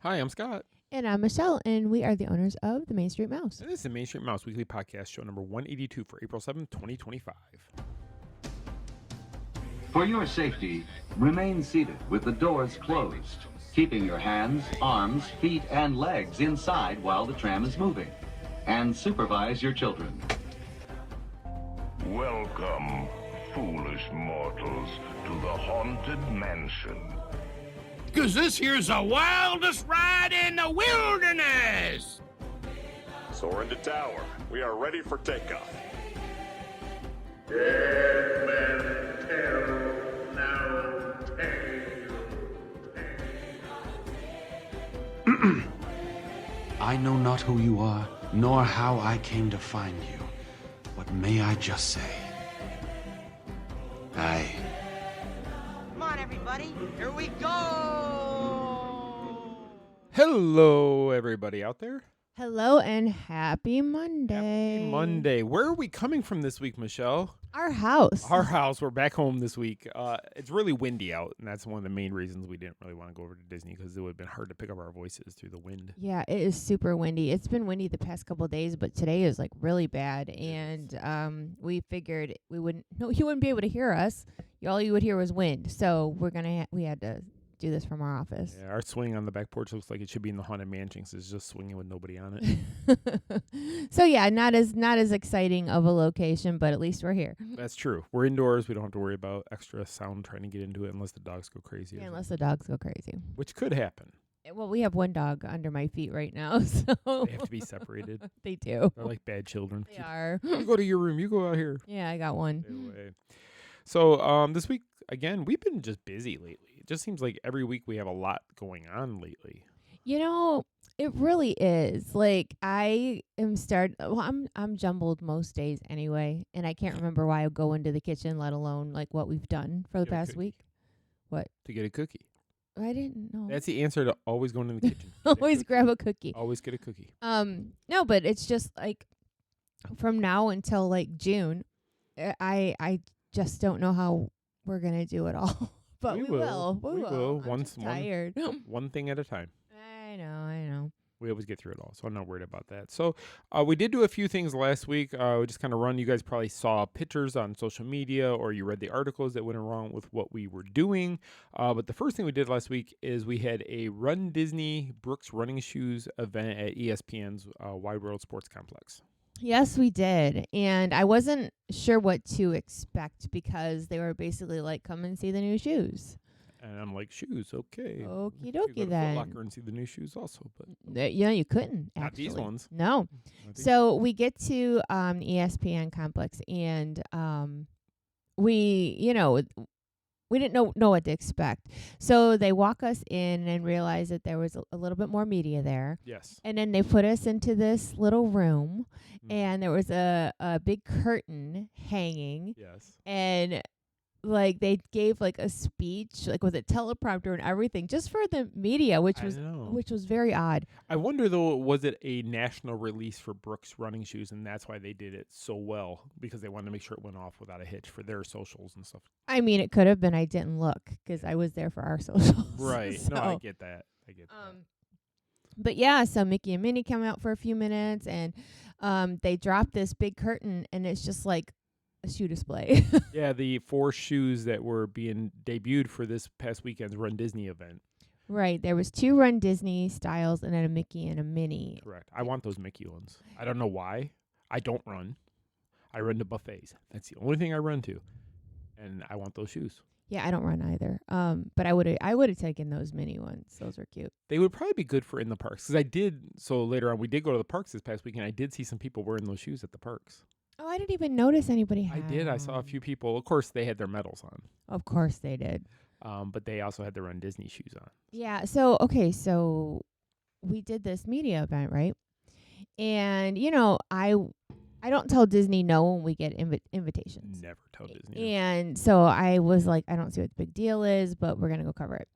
Hi, I'm Scott. And I'm Michelle, and we are the owners of the Main Street Mouse. And this is the Main Street Mouse Weekly Podcast, show number 182 for April 7th, 2025. For your safety, remain seated with the doors closed, keeping your hands, arms, feet, and legs inside while the tram is moving. And supervise your children. Welcome, foolish mortals, to the Haunted Mansion. 'Cause this here's the wildest ride in the wilderness! Soar into tower. We are ready for takeoff. Dead men tell no tale. I know not who you are, nor how I came to find you. But may I just say, Aye. Come on, everybody. Here we go. Hello, everybody out there. Hello and happy Monday. Happy Monday. Where are we coming from this week, Michelle? Our house. Our house. We're back home this week. It's really windy out, and that's one of the main reasons we didn't really want to go over to Disney, because it would have been hard to pick up our voices through the wind. Yeah, it is super windy. It's been windy the past couple of days, but today is like really bad. And we figured you wouldn't be able to hear us. All you would hear was wind. So we had to do this from our office. Yeah, our swing on the back porch looks like it should be in the Haunted Mansion, 'cause it's just swinging with nobody on it. So yeah, not as exciting of a location, but at least we're here. That's true. We're indoors. We don't have to worry about extra sound trying to get into it unless the dogs go crazy. Yeah, unless the dogs go crazy. Which could happen. Well, we have one dog under my feet right now, so They have to be separated. They do. They're like bad children. They are. You go to your room. You go out here. Yeah, I got one. Anyway. So this week, again, we've been just busy lately. It just seems like every week we have a lot going on lately. You know, it really is. Like I'm jumbled most days anyway, and I can't remember why I go into the kitchen, let alone like what we've done for the past week. What? To get a cookie. I didn't know. That's the answer to always going in the kitchen. Always grab a cookie. Always get a cookie. No, but it's just like from now until like June, I just don't know how we're gonna do it all. But we will. We will. I'm just tired. One thing at a time. I know. We always get through it all, so I'm not worried about that. So we did do a few things last week. We just kind of run. You guys probably saw pictures on social media, or you read the articles that went along with what we were doing. But the first thing we did last week is we had a Run Disney Brooks Running Shoes event at ESPN's Wide World Sports Complex. Yes, we did. And I wasn't sure what to expect because they were basically like, come and see the new shoes. And I'm like, shoes, okay. Okie You go dokie to then. Foot Locker and see the new shoes also, but You couldn't, actually. not these ones. No. So we get to ESPN complex, and we didn't know what to expect. So they walk us in and realize that there was a little bit more media there. Yes. And then they put us into this little room, and there was a big curtain hanging. Yes. And like they gave like a speech, like with a teleprompter and everything, just for the media, which was very odd. I wonder though, was it a national release for Brooks running shoes, and that's why they did it so well, because they wanted to make sure it went off without a hitch for their socials and stuff. I mean, it could have been. I didn't look because I was there for our socials. Right. So, no, I get that. But yeah, so Mickey and Minnie come out for a few minutes, and they drop this big curtain, and it's just like a shoe display. Yeah, the 4 shoes that were being debuted for this past weekend's Run Disney event. Right. There was 2 Run Disney styles and then a Mickey and a Minnie. Correct. I want those Mickey ones. I don't know why. I don't run. I run to buffets. That's the only thing I run to. And I want those shoes. Yeah, I don't run either. But I would have taken those Minnie ones. Those are cute. They would probably be good for in the parks. Because so later on, we did go to the parks this past weekend. I did see some people wearing those shoes at the parks. Oh, I didn't even notice anybody had I did. I saw a few people. Of course, they had their medals on. Of course they did. But they also had their Run Disney shoes on. Yeah. So we did this media event, right? And I don't tell Disney no when we get invitations. Never tell Disney. And so I was like, I don't see what the big deal is, but we're gonna go cover it.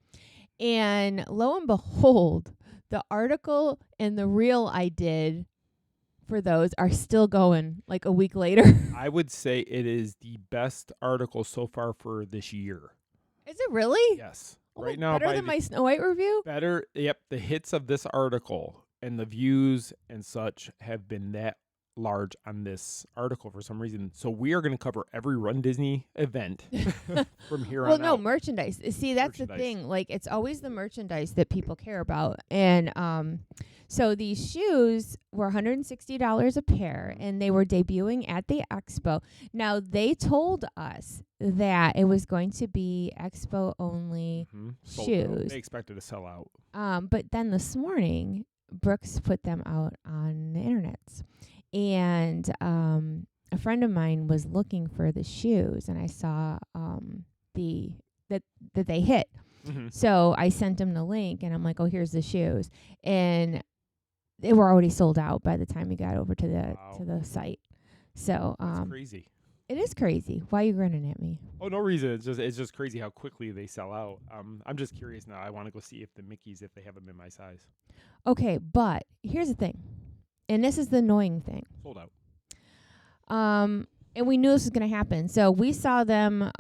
And lo and behold, the article and the reel I did for those are still going like a week later. I would say it is the best article so far for this year. Is it really? Yes. Right now, better than my Snow White review? better. Yep, the hits of this article and the views and such have been that large on this article for some reason. So we are going to cover every Run Disney event from here Well, on no, out. merchandise. See, that's the Merchandise. thing. Like, it's always the merchandise that people care about. And so these shoes were $160 a pair, and they were debuting at the expo. Now, they told us that it was going to be expo only Sold out. shoes. They expected to sell out. But then this morning, Brooks put them out on the internets. And a friend of mine was looking for the shoes, and I saw that they hit. So I sent him the link, and I'm like, "Oh, here's the shoes," and they were already sold out by the time he got over to the site. So That's crazy. it is crazy. Why are you grinning at me? Oh, no reason. It's just crazy how quickly they sell out. I'm just curious now. I want to go see if the Mickeys, if they have them in my size. Okay, but here's the thing, and this is the annoying thing. Sold out. And we knew this was going to happen. So we saw them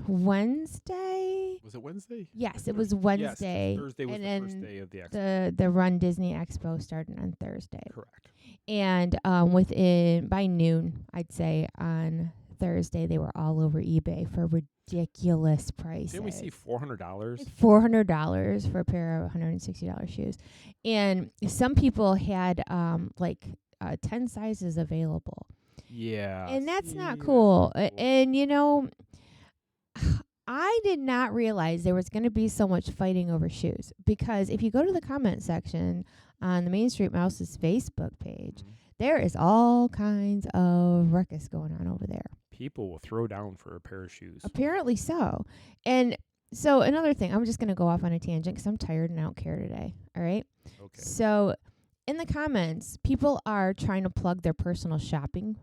Wednesday. Was it Wednesday? Yes, it was Wednesday. Yes, Thursday was and the then first day of the expo. the Run Disney Expo started on Thursday. Correct. And by noon, I'd say on Thursday, they were all over eBay for ridiculous prices. Didn't we see $400? $400 for a pair of $160 shoes. And some people had 10 sizes available. Yeah. And that's see, not that's cool. not cool. And, you know, I did not realize there was going to be so much fighting over shoes. Because if you go to the comment section on the Main Street Mouse's Facebook page, there is all kinds of ruckus going on over there. People will throw down for a pair of shoes. Apparently so. And so another thing, I'm just going to go off on a tangent because I'm tired and I don't care today. All right? Okay. So in the comments, people are trying to plug their personal shopping.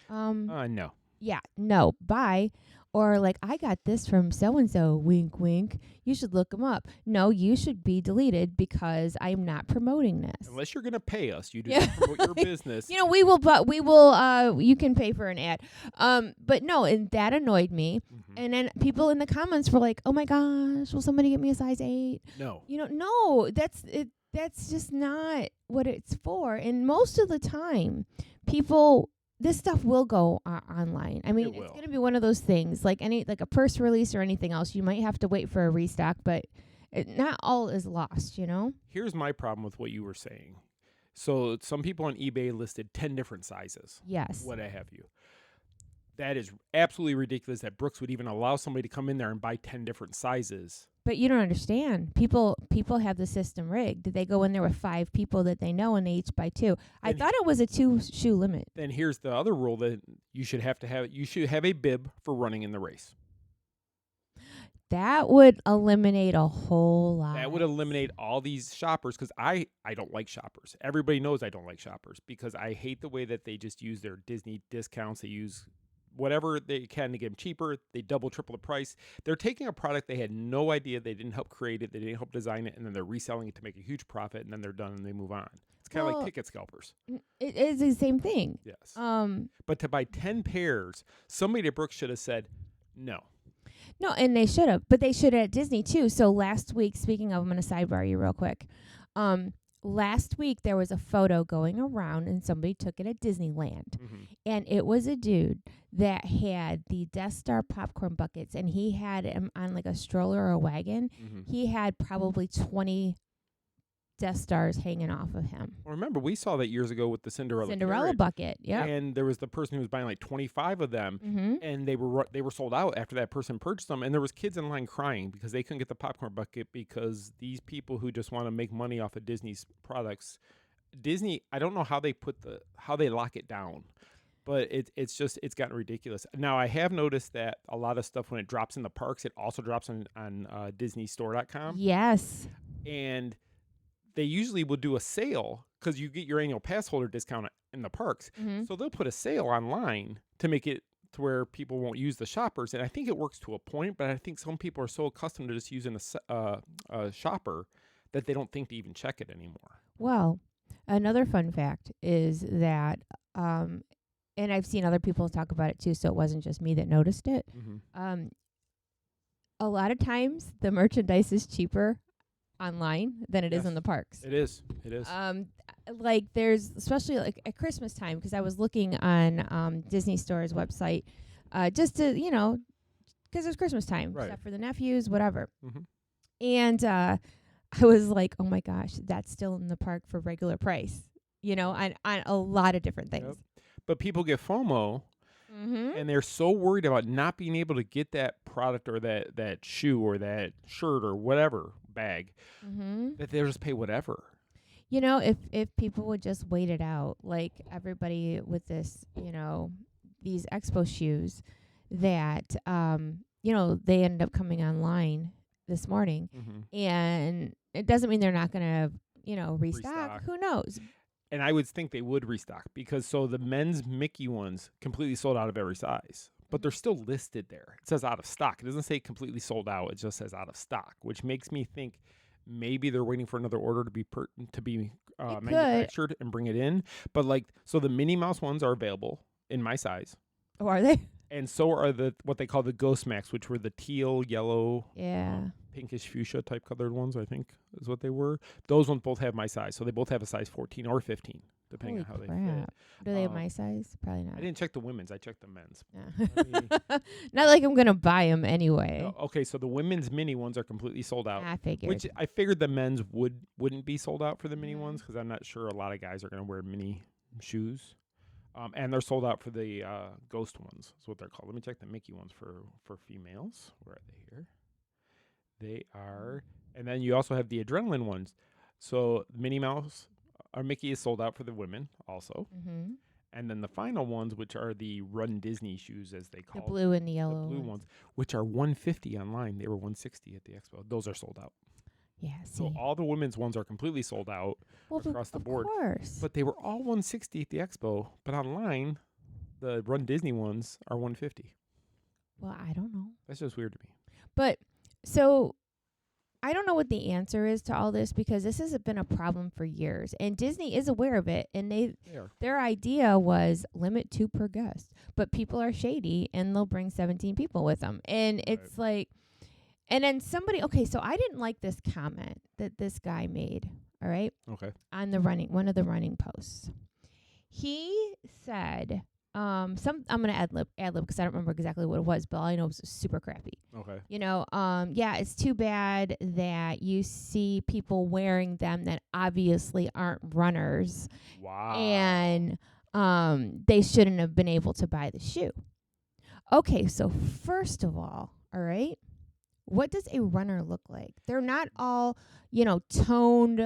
No. Yeah, no, bye. Or like, I got this from so-and-so, wink, wink. You should look them up. No, you should be deleted because I'm not promoting this. Unless you're going to pay us, you do not promote your business. You know, you can pay for an ad. But no, and that annoyed me. And then people in the comments were like, oh my gosh, will somebody get me a size 8? No. You know, no, that's just not what it's for. And most of the time, this stuff will go online. I mean, it's going to be one of those things, like a purse release or anything else. You might have to wait for a restock, but not all is lost, you know? Here's my problem with what you were saying. So some people on eBay listed 10 different sizes. Yes. What have you. That is absolutely ridiculous that Brooks would even allow somebody to come in there and buy 10 different sizes. But you don't understand. People have the system rigged. They go in there with 5 people that they know, and they each buy 2. I thought it was a 2-shoe limit. Then here's the other rule that you should have a bib for running in the race. That would eliminate a whole lot. That would eliminate all these shoppers because I don't like shoppers. Everybody knows I don't like shoppers because I hate the way that they just use their Disney discounts. They use whatever they can to get them cheaper. They double, triple the price. They're taking a product they had no idea. They didn't help create it. They didn't help design it. And then they're reselling it to make a huge profit. And then they're done and they move on. It's kind of like ticket scalpers. It is the same thing. Yes. But to buy 10 pairs, somebody at Brooks should have said no. No, and they should have. But they should at Disney, too. So last week, speaking of, I'm going to sidebar you real quick. Last week, there was a photo going around, and somebody took it at Disneyland. And it was a dude that had the Death Star popcorn buckets, and he had him on like a stroller or a wagon. He had probably 20 Death Stars hanging off of him. Well, remember, we saw that years ago with the Cinderella carrot, bucket, yeah. And there was the person who was buying like 25 of them, and they were sold out after that person purchased them. And there was kids in line crying because they couldn't get the popcorn bucket because these people who just want to make money off of Disney's products, Disney, I don't know how they lock it down, but it's gotten ridiculous. Now I have noticed that a lot of stuff when it drops in the parks, it also drops on DisneyStore.com. Yes, and they usually will do a sale because you get your annual pass holder discount in the parks. So they'll put a sale online to make it to where people won't use the shoppers. And I think it works to a point, but I think some people are so accustomed to just using a shopper that they don't think to even check it anymore. Well, another fun fact is that, and I've seen other people talk about it too, so it wasn't just me that noticed it. a lot of times the merchandise is cheaper online than it is Yes. in the parks. It is. It is. Like there's especially like at Christmas time, because I was looking on Disney Store's website just to, you know, because it's Christmas time, Right. stuff for the nephews, whatever. Mhm. And I was like, oh my gosh, that's still in the park for regular price, you know, on a lot of different things. Yep. But people get FOMO, Mm-hmm. and they're so worried about not being able to get that product or that shoe or that shirt or whatever bag Mm-hmm. that they'll just pay whatever. You know, if people would just wait it out, like everybody with this, you know, these expo shoes that, you know, they ended up coming online this morning, and it doesn't mean they're not going to, you know, restock. Who knows? And I would think they would restock because so the men's Mickey ones completely sold out of every size, but they're still listed there. It says out of stock. It doesn't say completely sold out. It just says out of stock, which makes me think maybe they're waiting for another order to be manufactured and bring it in. But like, so the Minnie Mouse ones are available in my size. Oh, are they? And so are the what they call the Ghost Max, which were the teal, yellow, Yeah. pinkish fuchsia type colored ones, I think is what they were. Those ones both have my size. So they both have a size 14 or 15, depending on how they fit. Do they have my size? Probably not. I didn't check the women's. I checked the men's. Yeah. Not like I'm going to buy them anyway. Okay, so the women's mini ones are completely sold out. I figured. Which I figured the men's wouldn't be sold out for the mini ones because I'm not sure a lot of guys are going to wear mini shoes. And they're sold out for the ghost ones. That's what they're called. Let me check the Mickey ones for females. Where are they here? They are. And then you also have the adrenaline ones. So Minnie Mouse or Mickey is sold out for the women also. Mm-hmm. And then the final ones, which are the runDisney shoes, as they call The blue and the yellow. The blue ones, which are $150 online. They were $160 at the expo. Those are sold out. Yeah, see. So all the women's ones are completely sold out across the board. Of course. But they were all $160 at the expo. But online, the runDisney ones are $150. Well, I don't know. That's just weird to me. But so I don't know what the answer is to all this, because this has been a problem for years, and Disney is aware of it, and their idea was limit 2 per guest. But people are shady, and they'll bring 17 people with them, and it's like, and then somebody, so I didn't like this comment that this guy made. All right, Okay. on the one of the running posts, he said. I'm gonna ad lib because I don't remember exactly what it was, but all I know is it was super crappy. Okay. You know, yeah, it's too bad that you see people wearing them that obviously aren't runners. Wow. And they shouldn't have been able to buy the shoe. Okay, so first of all right, what does a runner look like? They're not all, toned,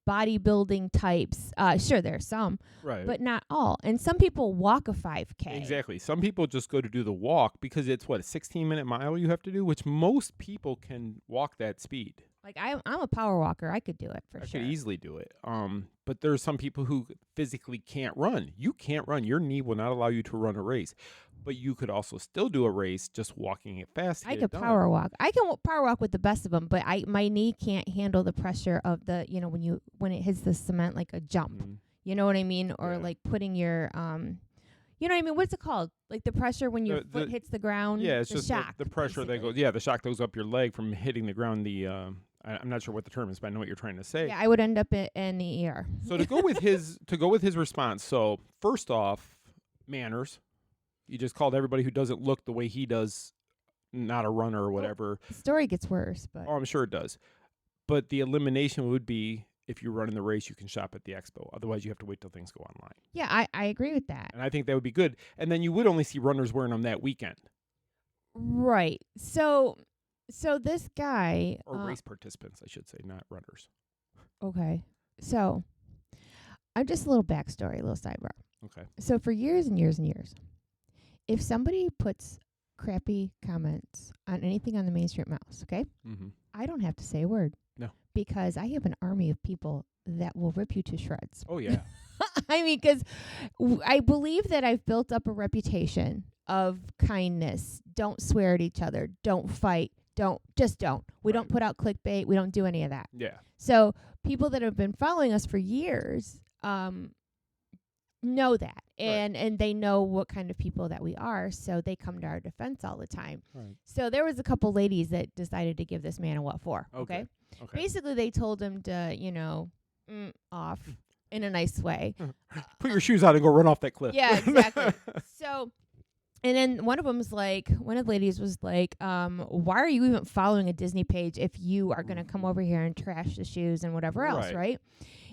bodybuilding types. Sure, there are some, Right. but not all. And some people walk a 5K. Exactly. Some people just go to do the walk because it's what, a 16-minute mile you have to do, which most people can walk that speed. Like I'm a power walker. I could do it for I sure. could easily do it. But there's some people who physically can't run. You can't run. Your knee will not allow you to run a race. But you could also still do a race just walking it fast. I could power walk. I can power walk with the best of them, but my knee can't handle the pressure of the, when it hits the cement like a jump. Mm-hmm. You know what I mean? Or like putting your you know what I mean? What's it called? Like the pressure when your foot hits the ground? Yeah, it's the just shock. the pressure that goes. Yeah, the shock that goes up your leg from hitting the ground. I'm not sure what the term is, but I know what you're trying to say. Yeah, I would end up in the ER. So to go with his response. So first off, manners. You just called everybody who doesn't look the way he does not a runner or whatever. The story gets worse, but Oh, I'm sure it does. But the elimination would be if you're running the race, you can shop at the expo. Otherwise, you have to wait till things go online. yeah, I agree with that. And I think that would be good. And then you would only see runners wearing them that weekend. Right. So this guy Or race participants, I should say, not runners. Okay. So I'm just a little backstory, a little sidebar. Okay. So for years and years and years, if somebody puts crappy comments on anything on the Main Street Mouse, okay, I don't have to say a word. No. Because I have an army of people that will rip you to shreds. Oh, yeah. I mean, because I believe that I've built up a reputation of kindness. Don't swear at each other. Don't fight. Don't. We don't put out clickbait. We don't do any of that. Yeah. So people that have been following us for years, know that, and they know what kind of people that we are, so they come to our defense all the time. Right. So there was a couple ladies that decided to give this man a what for. Okay. Basically, they told him to, off in a nice way. Put your shoes on and go run off that cliff. Yeah, exactly. So, and then one of the ladies was like, why are you even following a Disney page if you are going to come over here and trash the shoes and whatever else, right?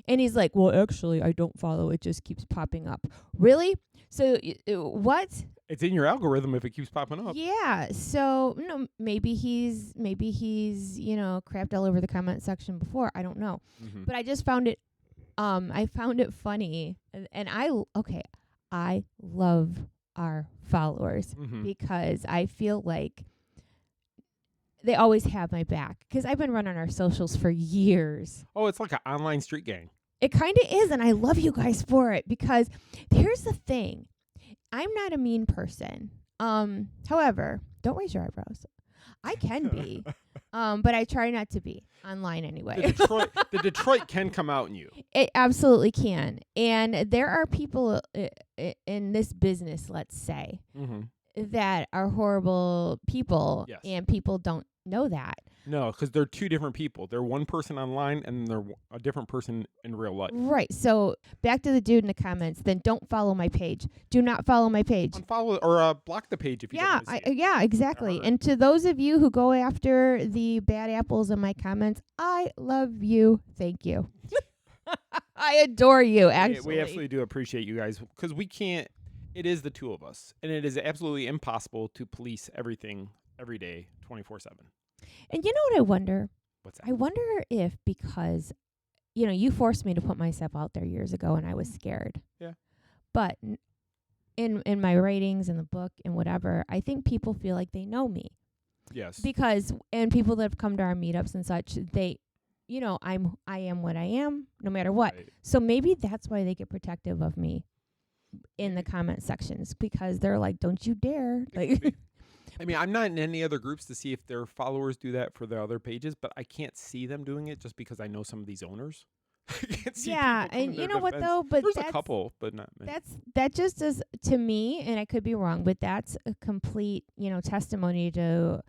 And he's like, well, actually, I don't follow. It just keeps popping up. Really? So what? It's in your algorithm if it keeps popping up. Yeah. So maybe he's crapped all over the comment section before. I don't know. Mm-hmm. But I just found it. I found it funny, and I love our followers because I feel like they always have my back because I've been running our socials for years. Oh, it's like an online street gang. It kind of is, and I love you guys for it because here's the thing. I'm not a mean person. However, don't raise your eyebrows. I can be, but I try not to be online anyway. The Detroit can come out in you. It absolutely can. And there are people in this business, let's say, that are horrible people, and people don't know that. No, because they're two different people. They're one person online, and they're a different person in real life. Right. So back to the dude in the comments. Then don't follow my page. Do not follow my page. Unfollow or block the page if you don't want to see it. Yeah, exactly. And to those of you who go after the bad apples in my comments, I love you. Thank you. I adore you. Actually, we absolutely do appreciate you guys because we can't. It is the two of us, and it is absolutely impossible to police everything every day, 24/7. And you know what I wonder? What's that? I wonder if because, you forced me to put myself out there years ago and I was scared. Yeah. But in my writings in the book and whatever, I think people feel like they know me. Yes. And people that have come to our meetups and such, they, I am what I am no matter what. Right. So maybe that's why they get protective of me in the comment sections because they're like, don't you dare. Like. I mean, I'm not in any other groups to see if their followers do that for their other pages, but I can't see them doing it just because I know some of these owners. I can't see and you know what though? But there's a couple, but not many. That just is to me, and I could be wrong, but that's a complete, testimony to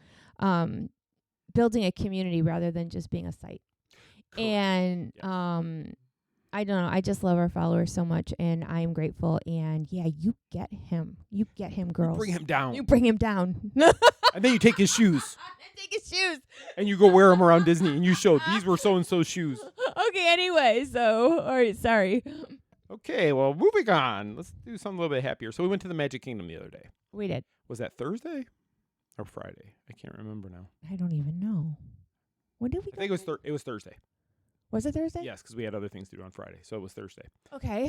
building a community rather than just being a site. Correct. And yes. I don't know. I just love our followers so much, and I am grateful. And yeah, you get him. You get him, girls. You bring him down. You bring him down. And then you take his shoes. Take his shoes. And you go wear them around Disney, and you show these were so-and-so's shoes. Okay, anyway, so, all right, sorry. Okay, well, moving on. Let's do something a little bit happier. So we went to the Magic Kingdom the other day. We did. Was that Thursday or Friday? I can't remember now. I don't even know. When did we go? I think it was Thursday. Was it Thursday? Yes, because we had other things to do on Friday, so it was Thursday. Okay.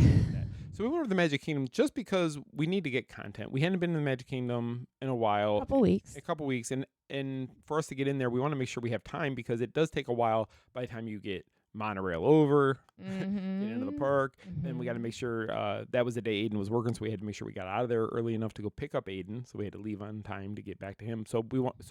So we went to the Magic Kingdom just because we need to get content. We hadn't been in the Magic Kingdom in a while. A couple weeks. And for us to get in there, we want to make sure we have time because it does take a while by the time you get monorail over, get into the park. Then we got to make sure that was the day Aiden was working, so we had to make sure we got out of there early enough to go pick up Aiden. So we had to leave on time to get back to him. So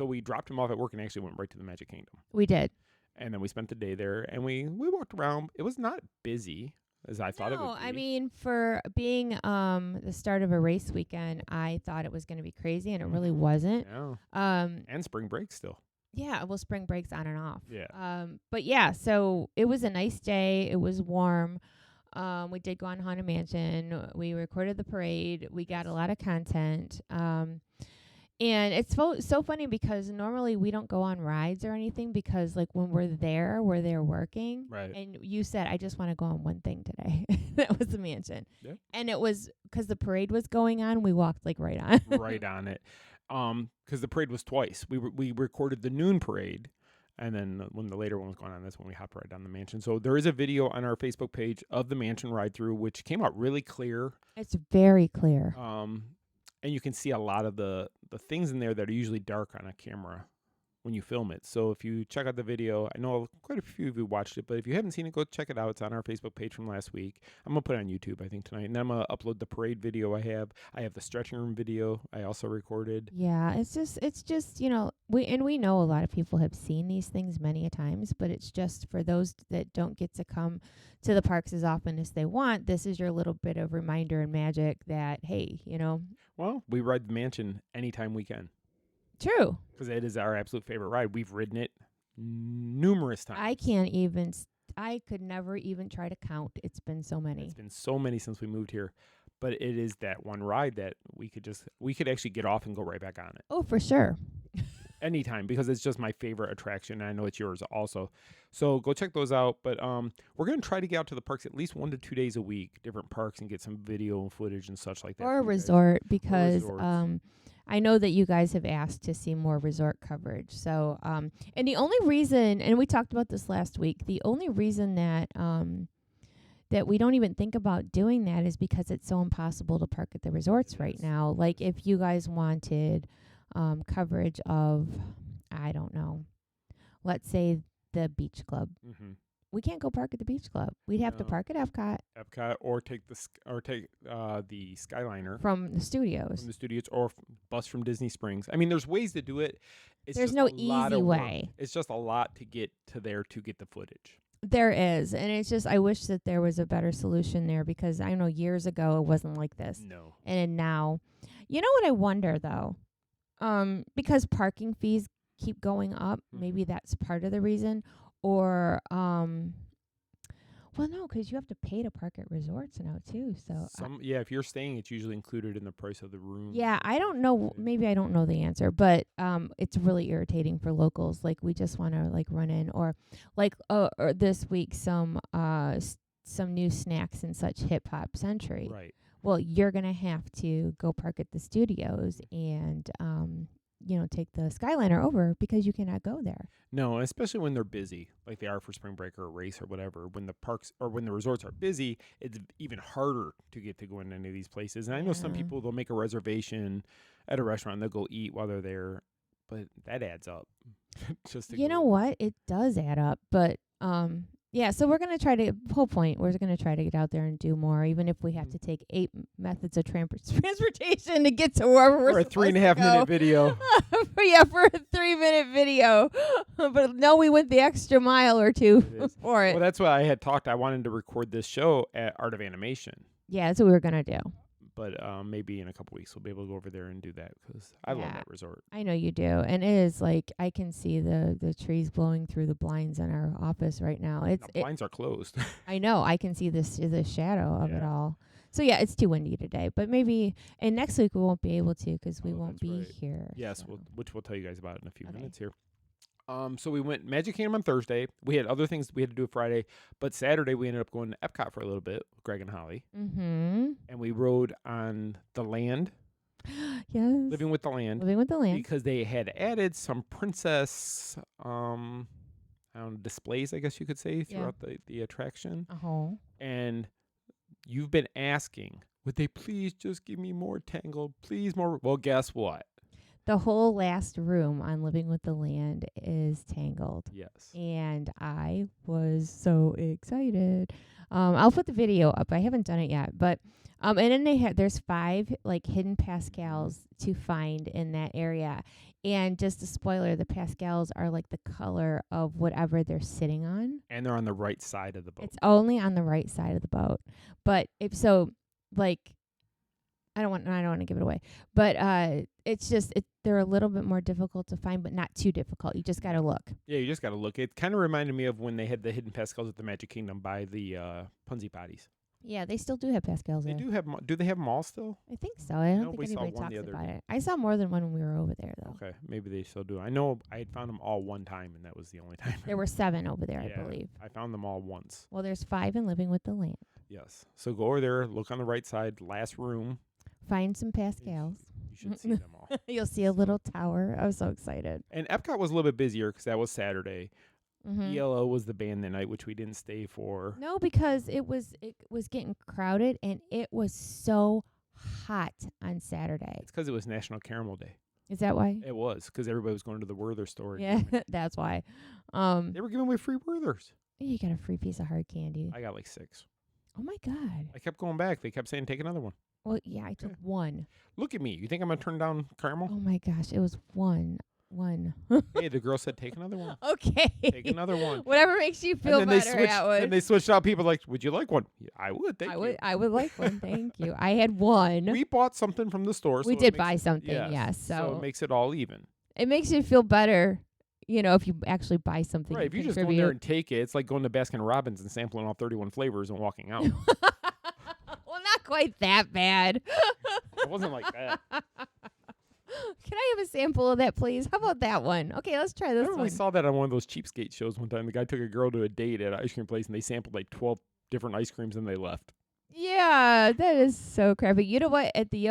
we dropped him off at work and actually went right to the Magic Kingdom. We did. And then we spent the day there, and we walked around. It was not busy as I thought it would be. No, I mean, for being the start of a race weekend, I thought it was going to be crazy, and it really wasn't. Yeah. And spring break still. Yeah, well, spring breaks on and off. Yeah. But yeah, so it was a nice day. It was warm. We did go on Haunted Mansion. We recorded the parade. We got a lot of content. And it's so funny because normally we don't go on rides or anything because, like, when we're there working. Right. And you said, I just want to go on one thing today. That was the mansion. Yeah. And it was because the parade was going on. We walked, like, right on. Right on it. Because the parade was twice. We recorded the noon parade. And then when the later one was going on, that's when we hopped right down the mansion. So there is a video on our Facebook page of the mansion ride through, which came out really clear. It's very clear. And you can see a lot of the things in there that are usually dark on a camera, when you film it. So if you check out the video, I know quite a few of you watched it, but if you haven't seen it, go check it out. It's on our Facebook page from last week. I'm going to put it on YouTube, I think, tonight. And then I'm going to upload the parade video I have. I have the stretching room video I also recorded. Yeah, it's just, we know a lot of people have seen these things many a times, but it's just for those that don't get to come to the parks as often as they want, this is your little bit of reminder and magic that, hey, Well, we ride the mansion anytime we can. True. Because it is our absolute favorite ride. We've ridden it numerous times. I could never even try to count. It's been so many. It's been so many since we moved here. But it is that one ride that we could actually get off and go right back on it. Oh, for sure. Anytime, because it's just my favorite attraction. And I know it's yours also. So go check those out. But we're going to try to get out to the parks at least 1 to 2 days a week, different parks, and get some video and footage and such like that. Or a resort, because I know that you guys have asked to see more resort coverage. So, and the only reason, and we talked about this last week, the only reason that that we don't even think about doing that is because it's so impossible to park at the resorts right now. Like if you guys wanted coverage of, I don't know, let's say the beach club. Mm-hmm. We can't go park at the beach club. We'd have to park at Epcot. Or take the Skyliner from the studios. Or bus from Disney Springs. I mean, there's ways to do it. There's no easy way. It's just a lot to get to there to get the footage. There is, and it's just I wish that there was a better solution there, because I know years ago it wasn't like this. No. And now, you know what I wonder though, because parking fees keep going up. Maybe that's part of the reason. Or, well, no, because you have to pay to park at resorts now too. So if you're staying, it's usually included in the price of the room. Yeah, I don't know. Maybe I don't know the answer, but it's really irritating for locals. Like we just want to run in, or or this week some new snacks and such hip hop century. Right. Well, you're gonna have to go park at the studios and take the Skyliner over, because you cannot go there. No, especially when they're busy, like they are for spring break or a race or whatever. When the parks or when the resorts are busy, it's even harder to get to go into any of these places. And I know some people, they'll make a reservation at a restaurant and they'll go eat while they're there, but that adds up. Just to know what? It does add up, but yeah, so we're going to try to, whole point, we're going to try to get out there and do more, even if we have to take 8 methods of transportation to get to wherever we're supposed to go. For a 3.5-minute video. For a 3-minute video. But no, we went the extra mile or two for it. Well, that's what I had talked. I wanted to record this show at Art of Animation. Yeah, that's what we were going to do. But maybe in a couple weeks we'll be able to go over there and do that, because I love that resort. I know you do. And it is I can see the trees blowing through the blinds in our office right now. The blinds are closed. I know. I can see the shadow of it all. So, yeah, it's too windy today. But maybe, and next week we won't be able to, because we won't be here. Yes, which we'll tell you guys about in a few minutes here. So we went Magic Kingdom on Thursday. We had other things we had to do Friday, but Saturday we ended up going to Epcot for a little bit with Greg and Holly. Mm-hmm. And we rode on the land. Yes. Living with the Land. Because they had added some princess displays, I guess you could say, throughout the attraction. Uh-huh. And you've been asking, would they please just give me more Tangled? Please more. Well, guess what? The whole last room on Living with the Land is Tangled. Yes. And I was so excited. I'll put the video up. I haven't done it yet, but and then there's 5 hidden Pascals to find in that area. And just a spoiler, the Pascals are the color of whatever they're sitting on. And they're on the right side of the boat. It's only on the right side of the boat. But if so, I don't want to give it away, but it's just they're a little bit more difficult to find, but not too difficult. You just got to look. Yeah, you just got to look. It kind of reminded me of when they had the hidden Pascals at the Magic Kingdom by the Punzi Potties. Yeah, they still do have Pascals there. They do have. Do they have them all still? I think so. I don't think anybody talks about it. I saw more than one when we were over there, though. Okay, maybe they still do. I know I had found them all one time, and that was the only time. There were 7 over there, I believe. I found them all once. Well, there's 5 in Living with the Land. Yes. So go over there, look on the right side, last room. Find some Pascals. You should see them all. You'll see a little tower. I was so excited. And Epcot was a little bit busier because that was Saturday. Mm-hmm. ELO was the band that night, which we didn't stay for. No, because it was getting crowded, and it was so hot on Saturday. It's because it was National Caramel Day. Is that why? It was because everybody was going to the Werther store. Yeah, that's why. They were giving away free Werthers. You got a free piece of hard candy. I got like 6. Oh my God. I kept going back. They kept saying, take another one. Well, yeah, I took one. Look at me. You think I'm going to turn down caramel? Oh my gosh, it was one. Hey, the girl said, take another one. Okay. Take another one. Whatever makes you feel And better. then they switched out. People like, would you like one? Yeah, I would. Thank you. I would like one. Thank you. I had one. We bought something from the store. We so did buy something, yes. So it makes it all even. It makes you feel better, if you actually buy something. Right. If you just go in there and take it, it's like going to Baskin Robbins and sampling all 31 flavors and walking out. Well, not quite that bad. It wasn't like that. Can I have a sample of that, please? How about that one? Okay, let's try this I one. saw that on one of those cheapskate shows one time. The guy took a girl to a date at an ice cream place, and they sampled like 12 different ice creams, and they left. Yeah, that is so crappy. You know what? At the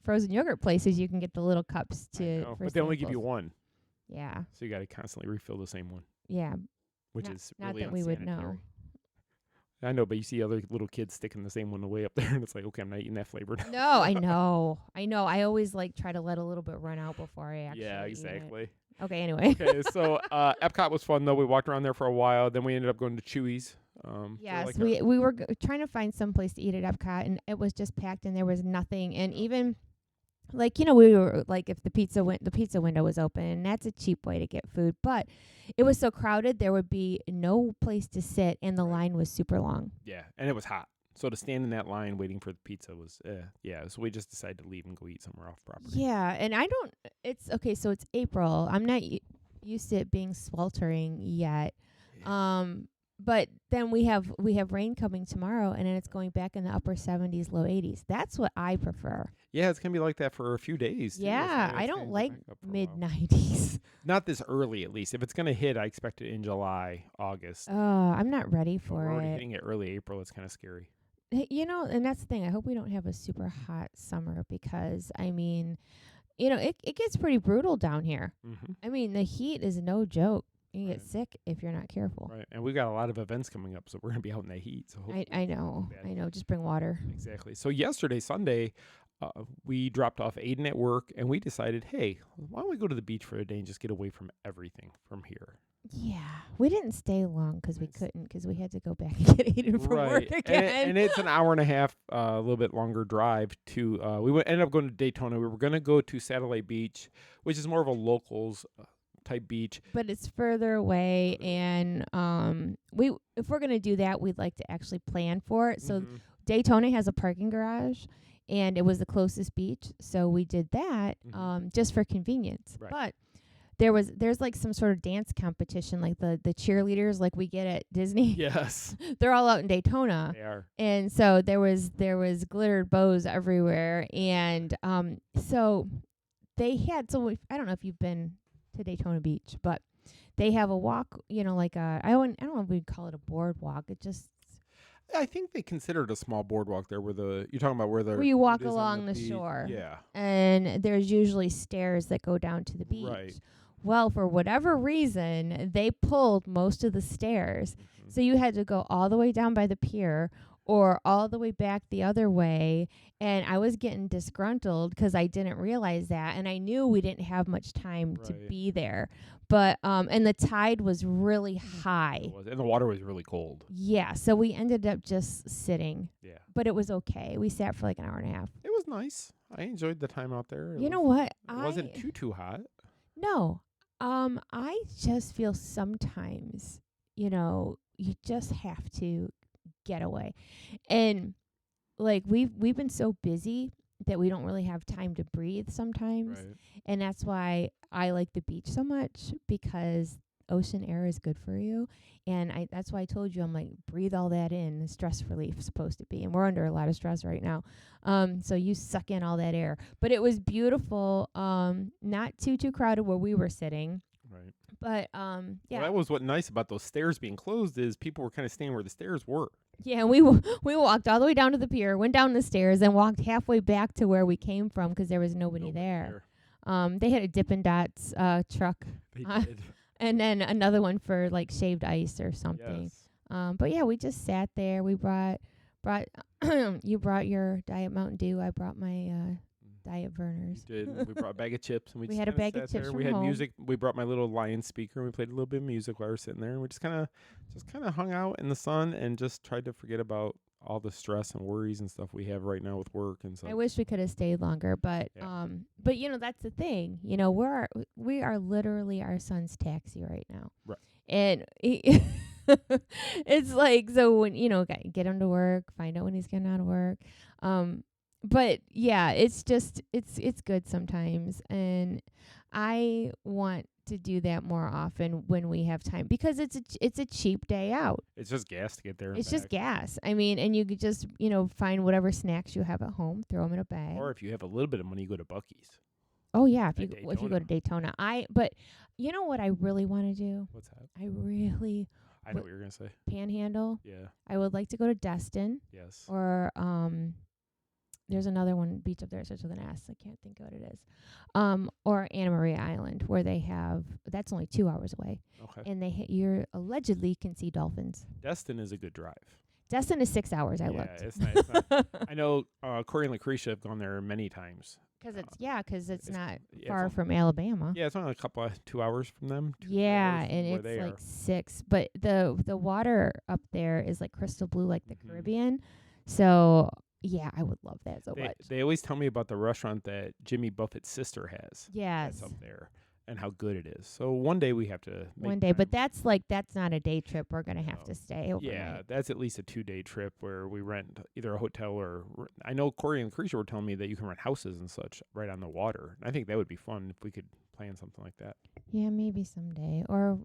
frozen yogurt places, you can get the little cups But they only give you one. Yeah. So you got to constantly refill the same one. Yeah. Which is not really that we would know. unsanitary. I know, but you see other little kids sticking the same one away up there, and it's like, okay, I'm not eating that flavor now. No, I know. I always try to let a little bit run out before I actually Yeah, eat exactly. it. Okay, anyway. Okay, so Epcot was fun, though. We walked around there for a while. Then we ended up going to Chewy's. Yes, we were trying to find some place to eat at Epcot, and it was just packed, and there was nothing. And even, we were if the pizza window was open, and that's a cheap way to get food. But it was so crowded, there would be no place to sit, and the line was super long. Yeah, and it was hot. So to stand in that line waiting for the pizza was, so we just decided to leave and go eat somewhere off property. Yeah, and it's okay, so it's April. I'm not used to it being sweltering yet. Yeah. But then we have rain coming tomorrow, and then it's going back in the upper 70s, low 80s. That's what I prefer. Yeah, it's going to be like that for a few days. Yeah, I don't like mid-90s. Not this early, at least. If it's going to hit, I expect it in July, August. Oh, I'm not ready for We're already it. hitting it early April. It's kind of scary. And that's the thing. I hope we don't have a super hot summer because, it gets pretty brutal down here. Mm-hmm. The heat is no joke. You get sick if you're not careful. Right, and we've got a lot of events coming up, so we're going to be out in that heat. So I know. Just bring water. Exactly. So yesterday, Sunday, we dropped off Aiden at work, and we decided, hey, why don't we go to the beach for a day and just get away from everything from here? Yeah, we didn't stay long because we couldn't because we had to go back and get Aiden from work again. And it's an hour and a half, a little bit longer drive to. Ended up going to Daytona. We were going to go to Satellite Beach, which is more of a locals type beach, but it's further away. And if we're gonna do that, we'd like to actually plan for it. So Daytona has a parking garage, and it was the closest beach, so we did that just for convenience. Right. But there's some sort of dance competition, like the cheerleaders like we get at Disney. Yes. They're all out in Daytona. They are. And so there was glittered bows everywhere, and so they had I don't know if you've been to Daytona Beach, but they have a walk, I don't know if we'd call it a boardwalk. It just I think they consider it a small boardwalk there you're talking about where you walk along the shore. Yeah. And there's usually stairs that go down to the beach. Right. Well, for whatever reason, they pulled most of the stairs. So you had to go all the way down by the pier or all the way back the other way. And I was getting disgruntled because I didn't realize that. And I knew we didn't have much time to be there. But, and the tide was really high. And the water was really cold. Yeah. So we ended up just sitting. Yeah. But it was okay. We sat for like an hour and a half. It was nice. I enjoyed the time out there. You know what? It wasn't too hot. No. I just feel sometimes, you just have to get away. And we've been so busy that we don't really have time to breathe sometimes. Right. And that's why I like the beach so much, because ocean air is good for you. And that's why I told you, I'm like, breathe all that in. Stress relief is supposed to be. And we're under a lot of stress right now. So you suck in all that air. But it was beautiful. Not too crowded where we were sitting. Right. But yeah. Well, that was what nice about those stairs being closed is people were kind of staying where the stairs were. Yeah, and we walked all the way down to the pier, went down the stairs, and walked halfway back to where we came from because there was nobody there. They had a Dippin' Dots truck. They did. And then another one for shaved ice or something. Yes. But yeah, we just sat there. We brought you brought your Diet Mountain Dew. I brought my Diet Burners. We did. We brought a bag of chips and we We just had a kinda bag of sat chips there. from We had home. music. We brought my little Lion speaker and we played a little bit of music while we were sitting there, and we just kind of hung out in the sun and just tried to forget about all the stress and worries and stuff we have right now with work and stuff. I wish we could have stayed longer, but Yeah. but that's the thing. We are literally our son's taxi right now. Right. And it's like, so when get him to work, find out when he's getting out of work. But yeah, it's just it's good sometimes, and I want to do that more often when we have time, because it's a cheap day out. It's just gas to get there. And It's just back. gas. I mean, and you could just find whatever snacks you have at home, throw them in a bag. Or if you have a little bit of money, you go to Buc-ee's. Oh yeah, if At you go to Daytona. But you know what I really want to do? What's that? I really I know what you're gonna say. panhandle. Yeah. I would like to go to Destin, Yes. or there's another one beach up there, starts with an S. I can't think of what it is. Or Anna Maria Island, where they have, that's only 2 hours away, Okay. and you allegedly can see dolphins. Destin is a good drive. Destin is 6 hours. I yeah, looked. it's nice. It's not, I know Corey and Lucretia have gone there many times. Because it's not it's far on- from Alabama. Yeah, it's only a couple of 2 hours from them. 2 Yeah, hours from and where it's they like are. 6. But the water up there is like crystal blue, like the Mhm. Caribbean. So yeah, I would love that so much. They always tell me about the restaurant that Jimmy Buffett's sister has. Yes. That's up there, and how good it is. So one day we have to make One day, but time. that's not a day trip. We're gonna have No. to stay overnight. Yeah, that's at least a 2-day trip where we rent either a hotel or I know Corey and Lucretia were telling me that you can rent houses and such right on the water. I think that would be fun if we could plan something like that. Yeah, maybe someday, or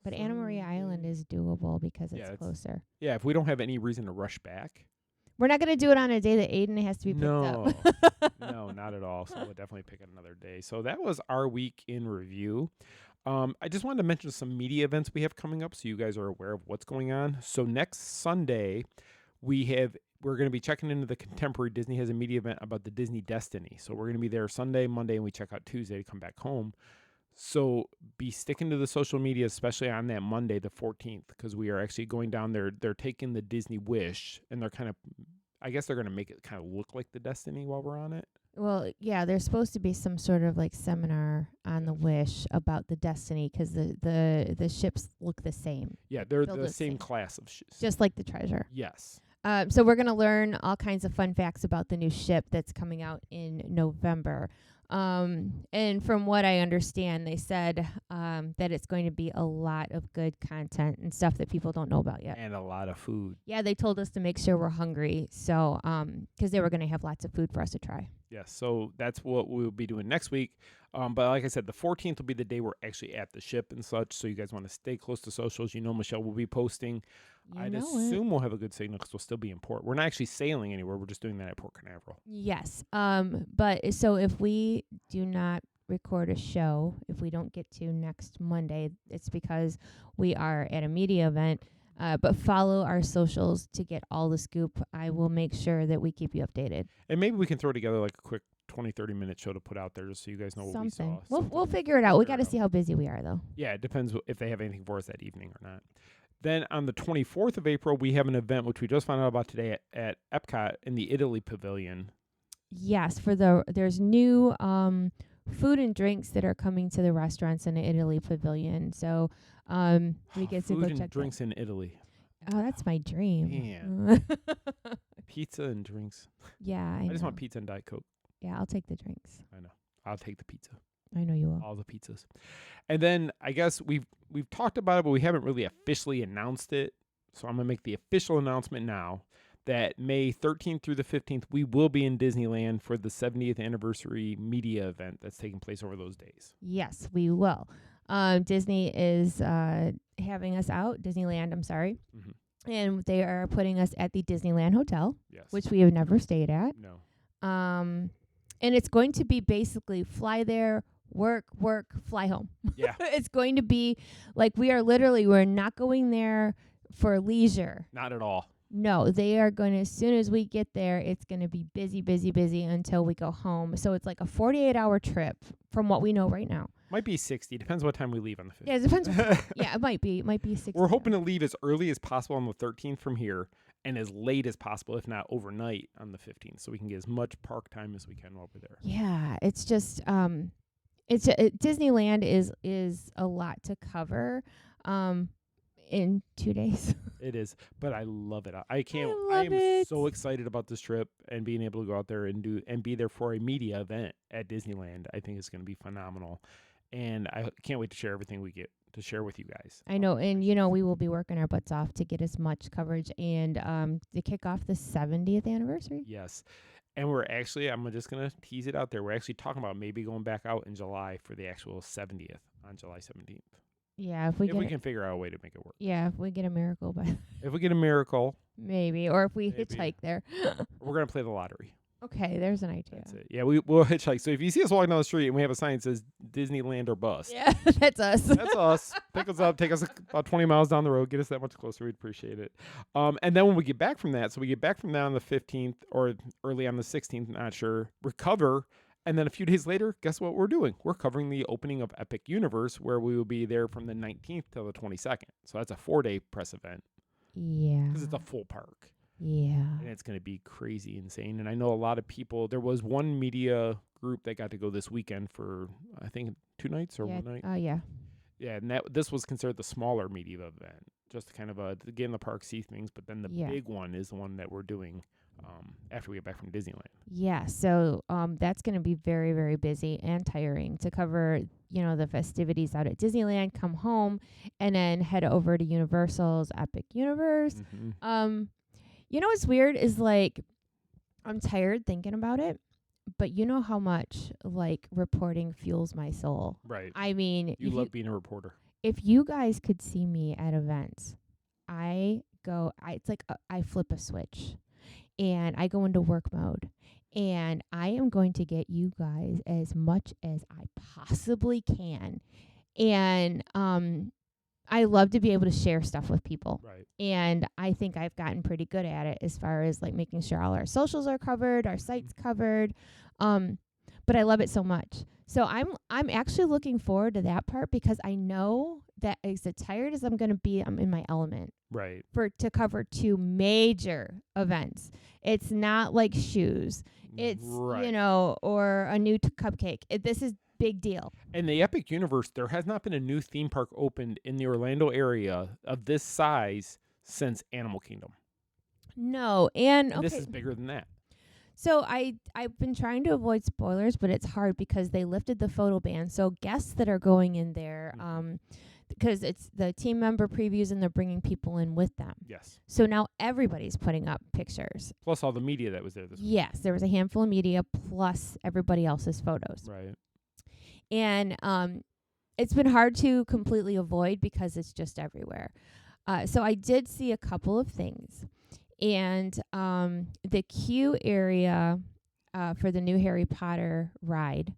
but Anna Maria Island is doable because Yeah, it's it's- closer. Yeah, if we don't have any reason to rush back. We're not gonna do it on a day that Aiden has to be picked No, up. no, not at all. So we'll definitely pick another day. So that was our week in review. I just wanted to mention some media events we have coming up so you guys are aware of what's going on. So next Sunday, we're going to be checking into the Contemporary. Disney has a media event about the Disney Destiny. So we're going to be there Sunday, Monday, and we check out Tuesday to come back home. So be sticking to the social media, especially on that Monday, the 14th, because we are actually going down there. They're taking the Disney Wish, and I guess they're going to make it kind of look like the Destiny while we're on it. Well, yeah, there's supposed to be some sort of like seminar on the Wish about the Destiny, because the ships look the same, Yeah, they're Build the the same same. class of ships. just like the Treasure. Yes. So we're gonna learn all kinds of fun facts about the new ship that's coming out in November. And from what I understand, they said that it's going to be a lot of good content and stuff that people don't know about yet. And a lot of food. Yeah, they told us to make sure we're hungry, so because they were going to have lots of food for us to try. Yes, so that's what we'll be doing next week. But like I said, the 14th will be the day we're actually at the ship and such, so you guys want to stay close to socials. You know Michelle will be posting. I'd assume we'll have a good signal because we'll still be in port. We're not actually sailing anywhere. We're just doing that at Port Canaveral. Yes. But so if we do not record a show, if we don't get to next Monday, it's because we are at a media event. But follow our socials to get all the scoop. I will make sure that we keep you updated. And maybe we can throw together like a quick 20, 30-minute show to put out there just so you guys know what we Something. saw. We'll figure it out. We Figure got it to see how busy we are, though. Yeah, it depends if they have anything for us that evening or not. Then on the 24th of April, we have an event which we just found out about today at Epcot in the Italy Pavilion. Yes, there's new food and drinks that are coming to the restaurants in the Italy Pavilion. So we get to go Food and check drinks in Italy. that. Oh, that's my dream. Man. Pizza and drinks. Yeah, I just know. want pizza and Diet Coke. Yeah, I'll take the drinks. I know. I'll take the pizza. I know you will. All the pizzas. And then I guess we've talked about it, but we haven't really officially announced it. So I'm going to make the official announcement now that May 13th through the 15th, we will be in Disneyland for the 70th anniversary media event that's taking place over those days. Yes, we will. Disney is having us out. Disneyland, I'm sorry. Mm-hmm. And they are putting us at the Disneyland Hotel, Yes. which we have never stayed at. No. And it's going to be basically fly there, work, fly home. Yeah. It's going to be like we're not going there for leisure. Not at all. No, they are going to, as soon as we get there, it's going to be busy, busy, busy until we go home. So it's like a 48-hour trip from what we know right now. Might be 60. Depends what time we leave on the 15th. Yeah, it depends. Yeah, it might be. It might be 60. We're hoping to leave as early as possible on the 13th from here and as late as possible, if not overnight, on the 15th, so we can get as much park time as we can while we're there. Yeah, it's just Disneyland is a lot to cover in 2 days. It is, but I love it. I can't. I I love am it. so excited about this trip and being able to go out there and be there for a media event at Disneyland. I think it's going to be phenomenal, and I can't wait to share everything we get to share with you guys. I know, and we will be working our butts off to get as much coverage and to kick off the 70th anniversary. Yes. And we're actually, I'm just going to tease it out there. We're actually talking about maybe going back out in July for the actual 70th on July 17th. Yeah, if we can figure out a way to make it work. Yeah, if we get a miracle, but If we get a miracle, maybe, or if we Maybe. hitchhike there. we're going to play the lottery. Okay, there's an idea. That's it. Yeah, we'll hitchhike. So if you see us walking down the street and we have a sign that says Disneyland or bust, Yeah, that's us. that's us. Pick us up. Take us about 20 miles down the road. Get us that much closer. We'd appreciate it. And then when we get back from that, so we get back from that on the 15th or early on the 16th, not sure, recover. And then a few days later, guess what we're doing? We're covering the opening of Epic Universe, where we will be there from the 19th till the 22nd. So that's a 4-day press event Yeah. because it's a full park. Yeah. And it's going to be crazy insane. And I know a lot of people, there was one media group that got to go this weekend for, I think, 2 nights or 1 night. Yeah. Yeah, and this was considered the smaller media event, just to kind of to get in the park, see things. But then the big one is the one that we're doing after we get back from Disneyland. Yeah, so that's going to be very, very busy and tiring to cover, the festivities out at Disneyland, come home, and then head over to Universal's Epic Universe. Mm-hmm. What's weird is, like, I'm tired thinking about it, but you know how much, like, reporting fuels my soul. Right. I mean, You love being a reporter. if you guys could see me at events, it's like I flip a switch and I go into work mode, and I am going to get you guys as much as I possibly can. And I love to be able to share stuff with people. Right. And I think I've gotten pretty good at it as far as, like, making sure all our socials are covered, our site's covered. But I love it so much. So I'm actually looking forward to that part, because I know that as tired as I'm going to be, I'm in my element. Right. To cover 2 major events. It's not like shoes. It's, Right. or a new cupcake. This is big deal. In the Epic Universe, there has not been a new theme park opened in the Orlando area of this size since Animal Kingdom. No, and okay. This is bigger than that. So I've been trying to avoid spoilers, but it's hard because they lifted the photo ban. So guests that are going in there, because it's the team member previews and they're bringing people in with them. Yes. So now everybody's putting up pictures. Plus all the media that was there this week. Yes, there was a handful of media plus everybody else's photos. Right. And it's been hard to completely avoid because it's just everywhere. So I did see a couple of things. And the queue area for the new Harry Potter ride.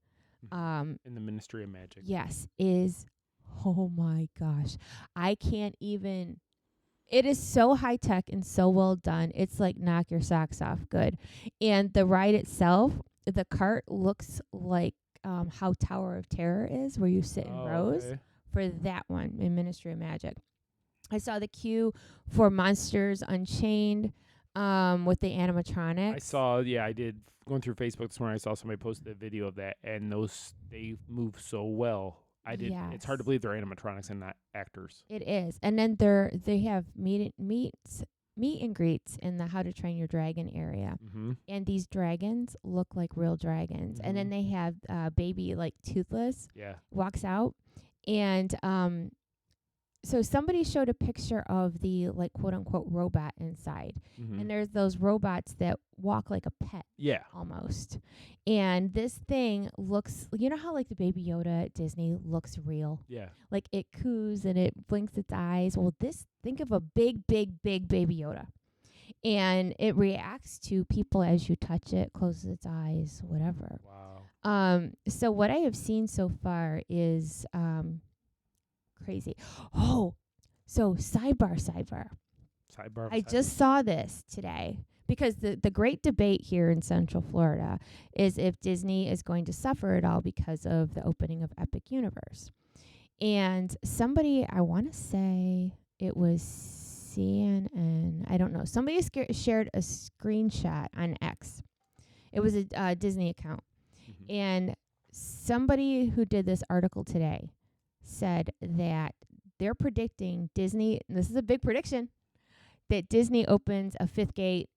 In the Ministry of Magic. Yes, is, oh my gosh. I can't even, it is so high tech and so well done. It's like knock your socks off good. And the ride itself, the cart looks like how Tower of Terror is, where you sit in rows. Okay. For that one in Ministry of Magic. I saw the queue for Monsters Unchained with the animatronics. I did. Going through Facebook this morning, I saw somebody posted a video of that, and they move so well. It's hard to believe they're animatronics and not actors. It is. And then they have meet and greets in the How to Train Your Dragon area. Mm-hmm. And these dragons look like real dragons. And then they have baby, like, Toothless. Yeah. Walks out. And so somebody showed a picture of the, like, quote unquote robot inside. Mm-hmm. And there's those robots that walk like a pet. Yeah. Almost. And this thing looks, you know how, like, the Baby Yoda at Disney looks real? Yeah. Like, it coos and it blinks its eyes. Well, think of a big, big, big Baby Yoda. And it reacts to people as you touch it, closes its eyes, whatever. Wow. So what I have seen so far is crazy. Oh, so sidebar. Sidebar. I just saw this today because the great debate here in Central Florida is if Disney is going to suffer at all because of the opening of Epic Universe. And somebody, I want to say it was CNN, I don't know. Somebody shared a screenshot on X. It was a Disney account. Mm-hmm. And somebody who did this article today said that they're predicting Disney, and this is a big prediction, that Disney opens a fifth gate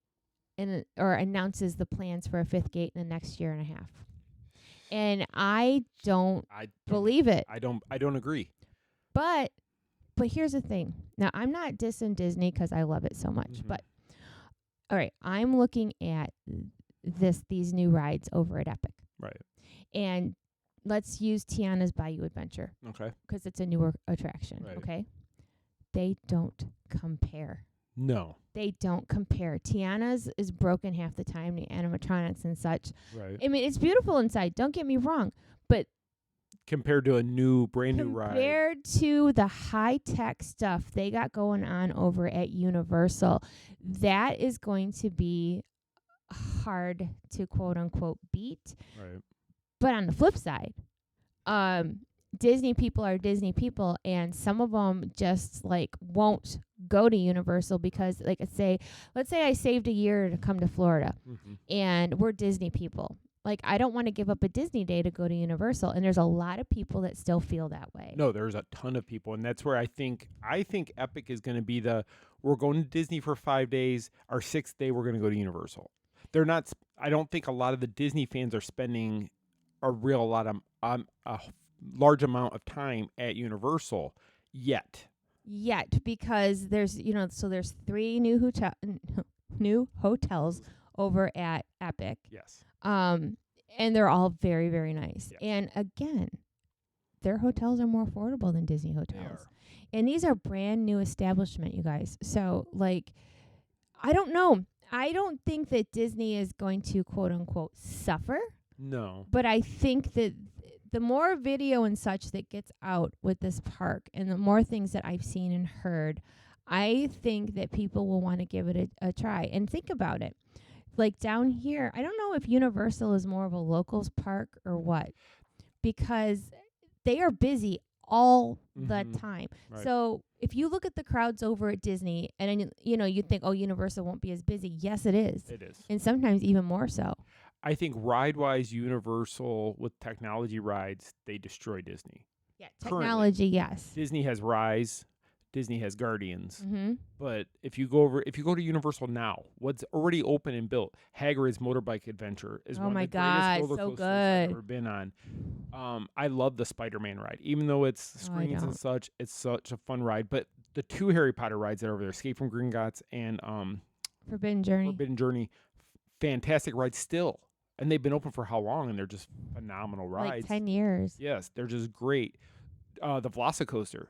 or announces the plans for a fifth gate in the next year and a half. And I don't believe it. I don't agree. But here's the thing. Now, I'm not dissing Disney because I love it so much. Mm-hmm. But, all right, I'm looking at these new rides over at Epic. Right. And let's use Tiana's Bayou Adventure. Okay. Because it's a newer attraction. Right. Okay. They don't compare. No. They don't compare. Tiana's is broken half the time, the animatronics and such. Right. I mean, it's beautiful inside. Don't get me wrong. But compared to a brand new ride. Compared to the high-tech stuff they got going on over at Universal, that is going to be hard to quote-unquote beat. Right. But on the flip side, Disney people are Disney people, and some of them just won't go to Universal because, let's say I saved a year to come to Florida, and we're Disney people. I don't want to give up a Disney day to go to Universal, and there's a lot of people that still feel that way. No, there's a ton of people, and that's where I think Epic is going to be we're going to Disney for 5 days. Our 6th day, we're going to go to Universal. They're not. I don't think a lot of the Disney fans are spending a large amount of time at Universal yet. Because there's there's 3 new hotels over at Epic. Yes. And they're all very, very nice. Yes. And again, their hotels are more affordable than Disney hotels. And these are brand new establishment, you guys. So I don't know. I don't think that Disney is going to quote unquote suffer. No. But I think that the more video and such that gets out with this park and the more things that I've seen and heard, I think that people will want to give it a try. And think about it. Down here, I don't know if Universal is more of a locals park or what, because they are busy all the time. Right. So if you look at the crowds over at Disney and you think, oh, Universal won't be as busy. Yes, it is. It is. And sometimes even more so. I think ride-wise, Universal with technology rides, they destroy Disney. Yeah, technology, Currently, yes. Disney has Rise, Disney has Guardians. Mm-hmm. But if you go to Universal now, what's already open and built, Hagrid's Motorbike Adventure is one of the greatest roller coasters I've ever been on. I love the Spider-Man ride, even though it's screens and such. It's such a fun ride. But the 2 Harry Potter rides that are over there, Escape from Gringotts and Forbidden Journey, fantastic rides still. And they've been open for how long? And they're just phenomenal rides. 10 years. Yes, they're just great. The Velocicoaster.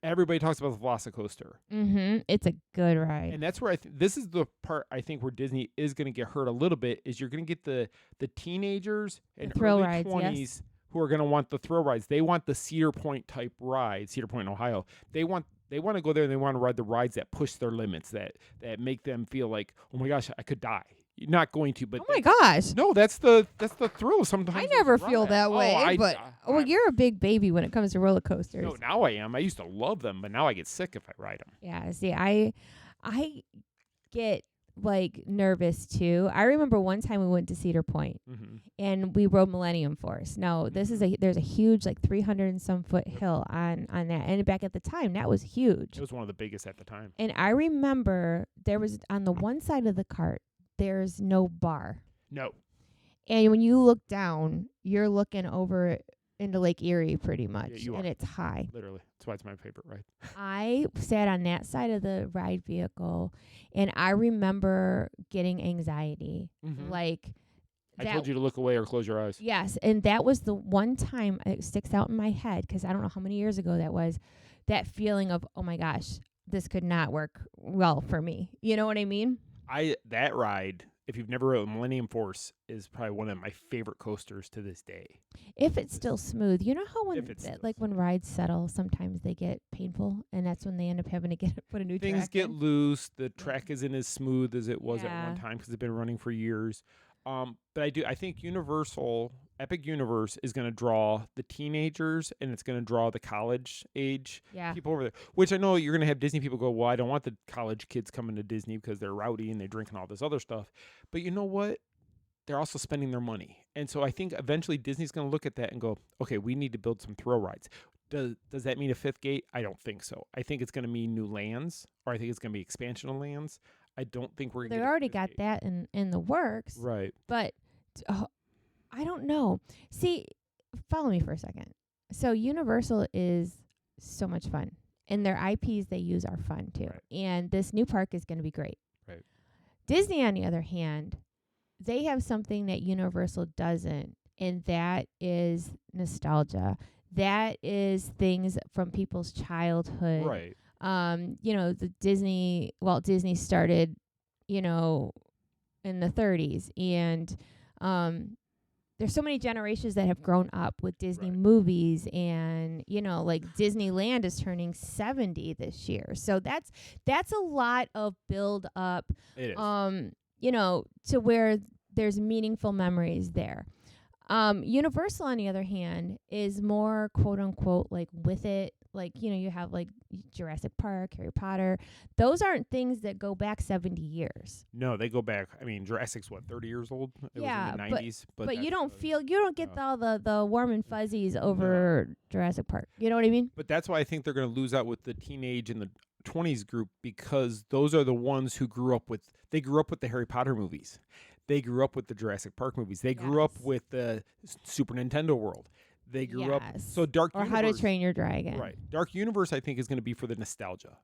Everybody talks about the Velocicoaster. Mm-hmm. It's a good ride. And that's where this is the part I think where Disney is going to get hurt a little bit, is you're going to get the teenagers and thrill early rides, 20s yes. who are going to want the thrill rides. They want the Cedar Point type ride, Cedar Point in Ohio. They want to go there and they want to ride the rides that push their limits, that make them feel like, oh my gosh, I could die. You're not going to, but oh my gosh. No, that's the thrill sometimes. I never feel that way, but you're a big baby when it comes to roller coasters. No, now I am. I used to love them, but now I get sick if I ride them. Yeah, see, I get nervous too. I remember one time we went to Cedar Point and we rode Millennium Force. Now, there's a huge 300 and some foot hill on that. And back at the time, that was huge. It was one of the biggest at the time. And I remember there was on the one side of the cart, there's no bar. No. And when you look down, you're looking over into Lake Erie pretty much. Yeah, you and are. It's high. Literally. That's why it's my favorite ride. I sat on that side of the ride vehicle, and I remember getting anxiety. I told you to look away or close your eyes. Yes, and that was the one time it sticks out in my head because I don't know how many years ago that was, that feeling of, oh my gosh, this could not work well for me. You know what I mean? That ride if you've never rode Millennium Force, is probably one of my favorite coasters to this day. If it's still smooth. You know how when If it's still when rides settle, sometimes they get painful, and that's when they end up having to put a new Things track get in? loose. The track isn't as smooth as it was at one Yeah. time because it's been running for years. But I think Epic Universe is going to draw the teenagers and it's going to draw the college age Yeah. people over there. Which I know you're going to have Disney people go, well, I don't want the college kids coming to Disney because they're rowdy and they're drinking all this other stuff. But you know what? They're also spending their money. And so I think eventually Disney's going to look at that and go, okay, we need to build some thrill rides. Does that mean a fifth gate? I don't think so. I think it's going to mean new lands, or I think it's going to be expansion of lands. I don't think we're going to They already got that in the works. Right. But I don't know. See, follow me for a second. So Universal is so much fun, and their IPs they use are fun too. Right. And this new park is going to be great. Right. Disney, on the other hand, they have something that Universal doesn't, and that is nostalgia. That is things from people's childhood. Right. Walt Disney started, in the 30s, and there's so many generations that have grown up with Disney movies, and like Disneyland is turning 70 this year, so that's a lot of build up. It is. To where there's meaningful memories there. Universal, on the other hand, is more quote unquote like with it. Like, you have like Jurassic Park, Harry Potter. Those aren't things that go back 70 years. No, they go back. I mean, Jurassic's 30 years old? It was in the 90s. But you don't get all the warm and fuzzies over Jurassic Park. You know what I mean? But that's why I think they're going to lose out with the teenage and the 20s group, because those are the ones who grew up with the Harry Potter movies. They grew up with the Jurassic Park movies. They grew up with the Super Nintendo world. They grew up. So Dark Universe. Or How to Train Your Dragon. Right. Dark Universe, I think, is going to be for the nostalgia.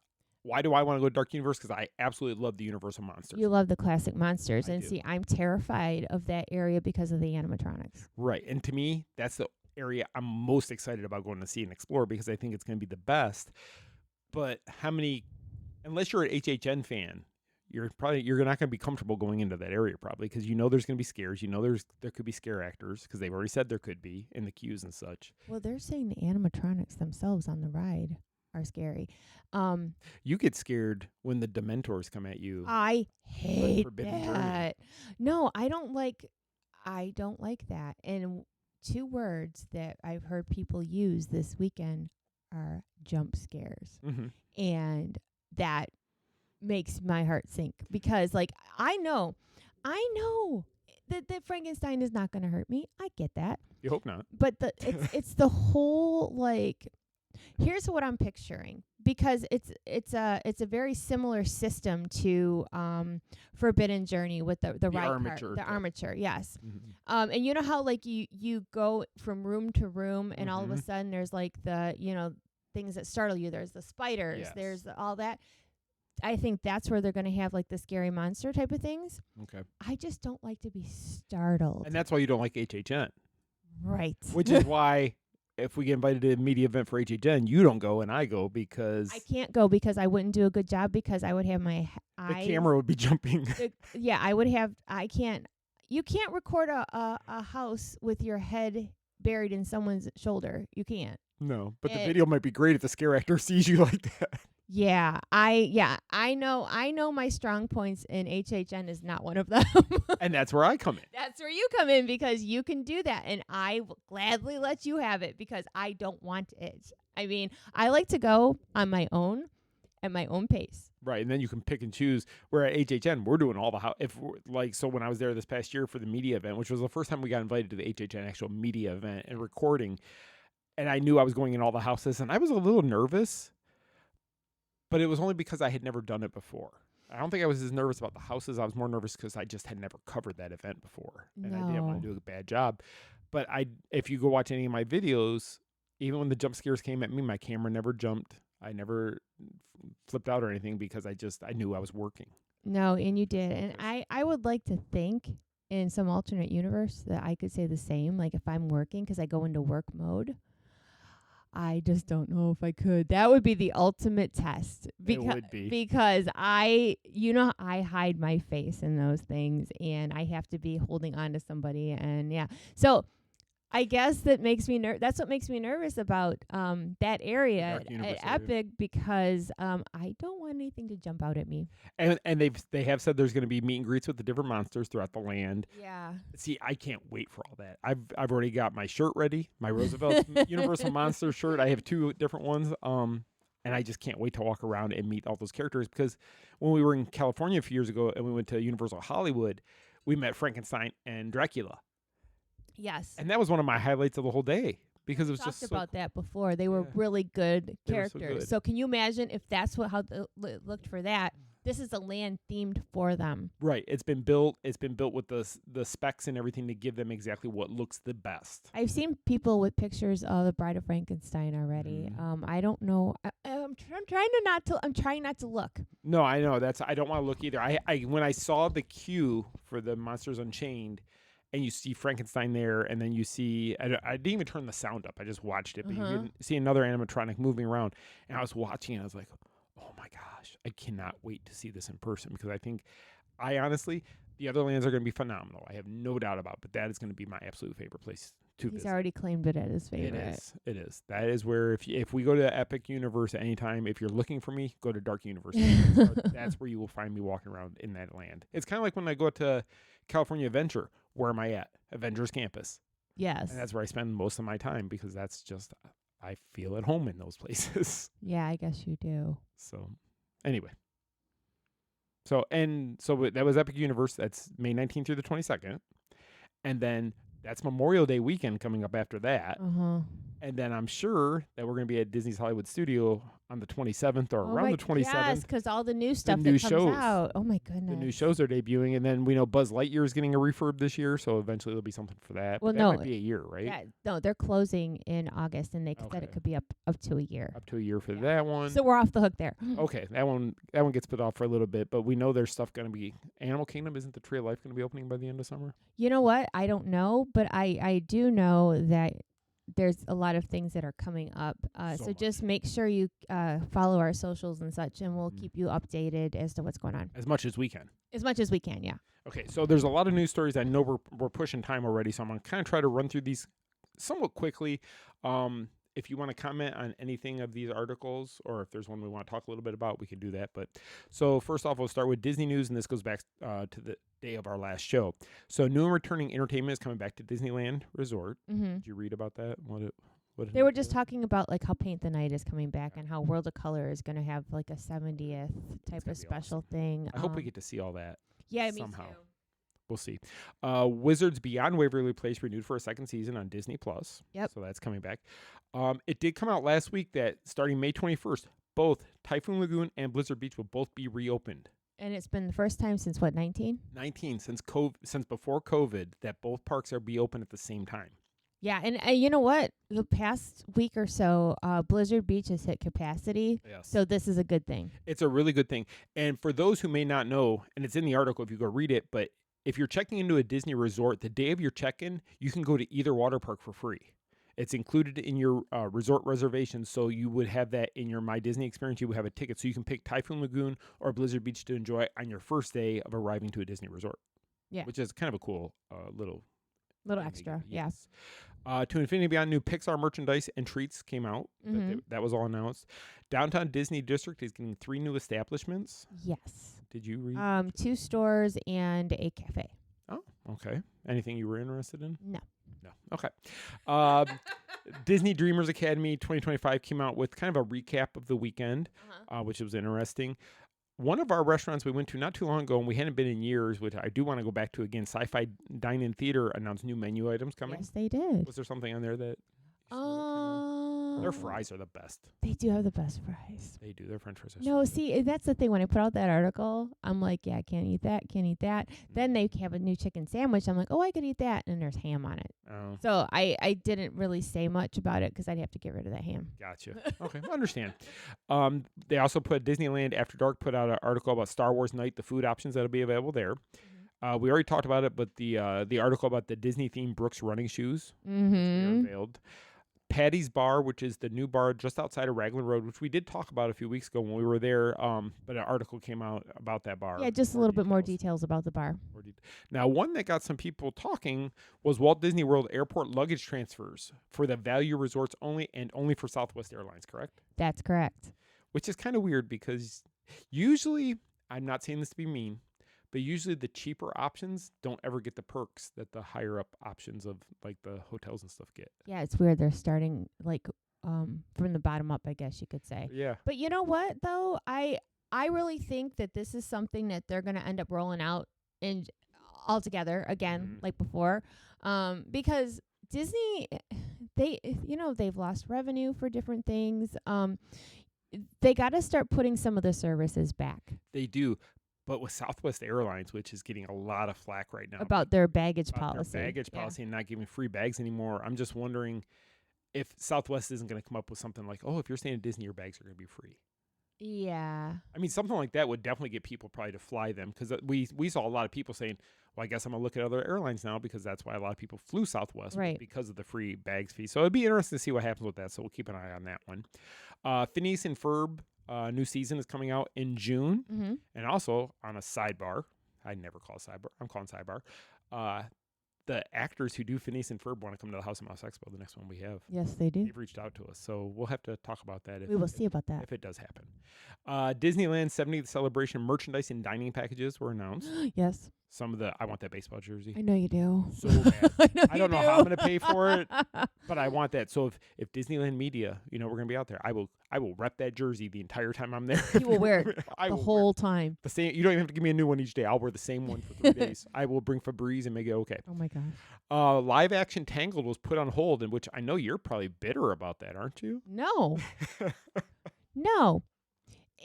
Why do I want to go to Dark Universe? Because I absolutely love the Universal monsters. You love the classic monsters. I do. See, I'm terrified of that area because of the animatronics. Right. And to me, that's the area I'm most excited about going to see and explore, because I think it's going to be the best. But unless you're an HHN fan, you're not going to be comfortable going into that area probably, because there's going to be scares. There could be scare actors, because they've already said there could be in the queues and such. Well, they're saying the animatronics themselves on the ride are scary. You get scared when the Dementors come at you. I hate Forbidden that. No, I don't like that. And two words that I've heard people use this weekend are jump scares. Mm-hmm. And that makes my heart sink, because like I know that Frankenstein is not going to hurt me. I get that. You hope not. But it's the whole, like, here's what I'm picturing, because it's a very similar system to Forbidden Journey with the ride armature. the armature, yes. Mm-hmm. And you know how like you go from room to room, and all of a Mhm. sudden there's like the things that startle you. There's the spiders. Yes. There's all that. I think that's where they're going to have like the scary monster type of things. Okay. I just don't like to be startled. And that's why you don't like HHN. Right. Which is why if we get invited to a media event for HHN, you don't go and I go, because I can't go because I wouldn't do a good job, because I would have my eyes. the camera would be jumping. You can't record a house with your head buried in someone's shoulder. You can't. No, but the video might be great if the scare actor sees you like that. Yeah, I know my strong points, and HHN is not one of them. And that's where I come in. That's where you come in, because you can do that, and I will gladly let you have it, because I don't want it. I mean, I like to go on my own, at my own pace. Right, and then you can pick and choose. Where at HHN, we're doing all the so when I was there this past year for the media event, which was the first time we got invited to the HHN actual media event and recording, and I knew I was going in all the houses, and I was a little nervous. But it was only because I had never done it before. I don't think I was as nervous about the houses. I was more nervous because I just had never covered that event before. And I didn't want to do a bad job. But if you go watch any of my videos, even when the jump scares came at me, my camera never jumped. I never flipped out or anything, because I knew I was working. No, and you did. And I would like to think in some alternate universe that I could say the same. Like if I'm working, because I go into work mode, I just don't know if I could. That would be the ultimate test. It would be. Because I hide my face in those things, and I have to be holding on to somebody, and yeah. So I guess that makes me that's what makes me nervous about that area Dark at Universe area. Epic, because I don't want anything to jump out at me. And they have said there's going to be meet and greets with the different monsters throughout the land. Yeah. See, I can't wait for all that. I've already got my shirt ready, my Roosevelt Universal Monster shirt. I have 2 different ones. And I just can't wait to walk around and meet all those characters, because when we were in California a few years ago and we went to Universal Hollywood, we met Frankenstein and Dracula. Yes. And that was one of my highlights of the whole day, because it was just talked so about that before. They were really good They were so characters. good. So can you imagine if that's how they looked for that? This is a land themed for them. Right. It's been built with the specs and everything to give them exactly what looks the best. I've seen people with pictures of the Bride of Frankenstein already. I don't know. I'm trying not to look. No, I know. I don't want to look either. I when I saw the queue for the Monsters Unchained, and you see Frankenstein there, and then you see, I didn't even turn the sound up. I just watched it, but you can see another animatronic moving around. And I was watching it, I was like, oh my gosh, I cannot wait to see this in person, because I honestly, the other lands are going to be phenomenal. I have no doubt about it, but that is going to be my absolute favorite place to He's visit. already claimed it as his favorite. It is. That is where, if we go to Epic Universe at any time, if you're looking for me, go to Dark Universe. That's where you will find me walking around in that land. It's kind of like when I go to California Adventure. Where am I at? Avengers Campus. Yes. And that's where I spend most of my time, because that's just, I feel at home in those places. Yeah, I guess you do. So, anyway. So that was Epic Universe. That's May 19th through the 22nd. And then that's Memorial Day weekend coming up after that. And then I'm sure that we're going to be at Disney's Hollywood Studio on the 27th or around the 27th. Yes, because all the new stuff new that comes shows. out. Oh, my goodness. The new shows are debuting, and then we know Buzz Lightyear is getting a refurb this year, so eventually there'll be something for that. Well, but no, that might be a year, right? Yeah, no, they're closing in August, and they said it could be up to a year. Up to a year for that one. So we're off the hook there. Okay, that one gets put off for a little bit, but we know there's stuff going to be. Animal Kingdom, isn't the Tree of Life going to be opening by the end of summer? You know what? I don't know, but I do know that there's a lot of things that are coming up. So just make sure you follow our socials and such, and we'll keep you updated as to what's going on. As much as we can. As much as we can, yeah. Okay, so there's a lot of news stories. I know we're pushing time already, so I'm going to kind of try to run through these somewhat quickly. If you want to comment on anything of these articles, or if there's one we want to talk a little bit about, we can do that. But so first off, we'll start with Disney news, and this goes back to the day of our last show. So new and returning entertainment is coming back to Disneyland Resort. Did you read about that? What They were just talking about like how Paint the Night is coming back, and how World of Color is going to have like a 70th type of special thing. I hope we get to see all that. Yeah, somehow. me too. We'll see. Wizards Beyond Waverly Place renewed for a second season on Disney Plus. Yep. So that's coming back. It did come out last week that starting May 21st, both Typhoon Lagoon and Blizzard Beach will both be reopened. And it's been the first time since what, 19? 19 since before COVID that both parks are be open at the same time. Yeah, and you know what? The past week or so, Blizzard Beach has hit capacity. Yes. So this is a good thing. It's a really good thing. And for those who may not know, and it's in the article if you go read it, but if you're checking into a Disney resort, the day of your check-in, you can go to either water park for free. It's included in your resort reservation, so you would have that in your My Disney experience. You would have a ticket, so you can pick Typhoon Lagoon or Blizzard Beach to enjoy on your first day of arriving to a Disney resort. Yeah. Which is kind of a cool little extra, yes. To Infinity Beyond, new Pixar merchandise and treats came out. That was all announced. Downtown Disney District is getting 3 new establishments. Yes. Did you read? 2 stores and a cafe. Oh, okay. Anything you were interested in? No. Okay. Disney Dreamers Academy 2025 came out with kind of a recap of the weekend, which was interesting. One of our restaurants we went to not too long ago, and we hadn't been in years, which I do want to go back to again, Sci-Fi Dine-In Theater announced new menu items coming. Yes, they did. Was there something on there that... Their fries are the best. They do have the best fries. They do. Their French fries are No, see, that's the thing. When I put out that article, I'm like, yeah, can't eat that, can't eat that. Then they have a new chicken sandwich. I'm like, oh, I could eat that. And there's ham on it. Oh. So I didn't really say much about it because I'd have to get rid of that ham. Gotcha. Okay, I understand. They also Disneyland After Dark put out an article about Star Wars Night, the food options that'll be available there. We already talked about it, but the article about the Disney-themed Brooks running shoes which we unveiled. Patty's Bar, which is the new bar just outside of Raglan Road, which we did talk about a few weeks ago when we were there. But an article came out about that bar. Yeah, just a little bit more details about the bar. Now, one that got some people talking was Walt Disney World Airport luggage transfers for the value resorts only and only for Southwest Airlines, correct? That's correct. Which is kind of weird because usually, I'm not saying this to be mean, but usually the cheaper options don't ever get the perks that the higher up options of like the hotels and stuff get. Yeah, it's weird. They're starting like from the bottom up, I guess you could say. Yeah. But you know what though? I really think that this is something that they're going to end up rolling out in altogether again, like before, because Disney, they've lost revenue for different things. They got to start putting some of the services back. They do. But with Southwest Airlines, which is getting a lot of flack right now about their baggage about policy. Their baggage policy and not giving free bags anymore. I'm just wondering if Southwest isn't going to come up with something like, oh, if you're staying at Disney, your bags are going to be free. Yeah. I mean, something like that would definitely get people probably to fly them because we saw a lot of people saying, well, I guess I'm going to look at other airlines now because that's why a lot of people flew Southwest because of the free bags fee. So it'd be interesting to see what happens with that. So we'll keep an eye on that one. Phineas and Ferb. New season is coming out in June. Mm-hmm. And also on a sidebar, I never call it sidebar, I'm calling sidebar. The actors who do Phineas and Ferb want to come to the House of Mouse Expo, the next one we have. Yes, they do. They've reached out to us, so we'll have to talk about that. We will see about that. If it does happen. Disneyland 70th celebration merchandise and dining packages were announced. Yes. Some of I want that baseball jersey. I know you do. So bad. I don't know how I'm going to pay for it, but but I want that. So if Disneyland Media, we're going to be out there, I will rep that jersey the entire time I'm there. You will wear it the whole time. The same. You don't even have to give me a new one each day. I'll wear the same one for 3 days. I will bring Febreze and make it okay. Oh my gosh. Live action Tangled was put on hold, in which I know you're probably bitter about that, aren't you? No. No.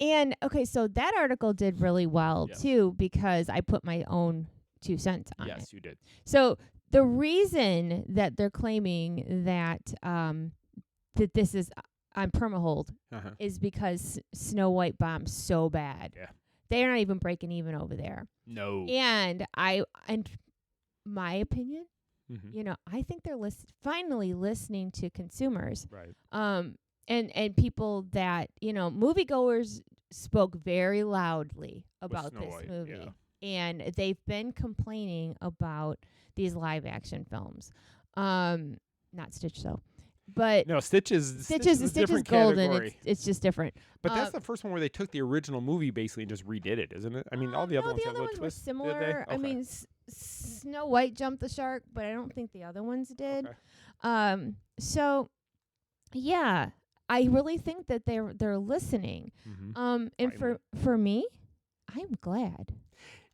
And okay, so that article did really well too because I put my own 2 cents on it. Yes, you did. So the reason that they're claiming that that this is on permahold is because Snow White bombed so bad. Yeah. They're not even breaking even over there. No. And my opinion, I think they're finally listening to consumers. Right. And people that, moviegoers spoke very loudly about Snow this White, movie. yeah. And they've been complaining about these live action films. Not Stitch though. But no, Stitch is different golden. category. It's just different. But that's the first one where they took the original movie basically and just redid it, isn't it? I mean, all the other ones the had other little ones were twists. similar. Okay. I mean, Snow White jumped the shark, but I don't think the other ones did. Okay. So yeah, I really think that they're listening. Mm-hmm. And for me, I'm glad.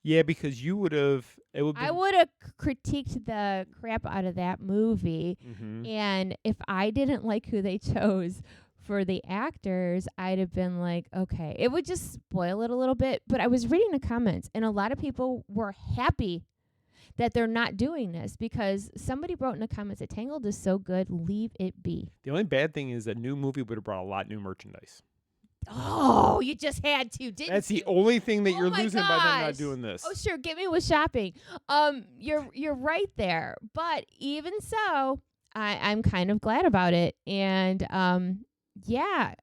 Yeah, because you would have. I would have critiqued the crap out of that movie, and if I didn't like who they chose for the actors, I'd have been like, okay, it would just spoil it a little bit. But I was reading the comments, and a lot of people were happy that they're not doing this because somebody wrote in the comments that Tangled is so good, leave it be. The only bad thing is that new movie would have brought a lot new merchandise. Oh, you just had to, didn't That's you? the only thing that you're losing by them not gosh. doing this. Oh, sure, get me with shopping. You're right there, but even so, I'm kind of glad about it, and yeah,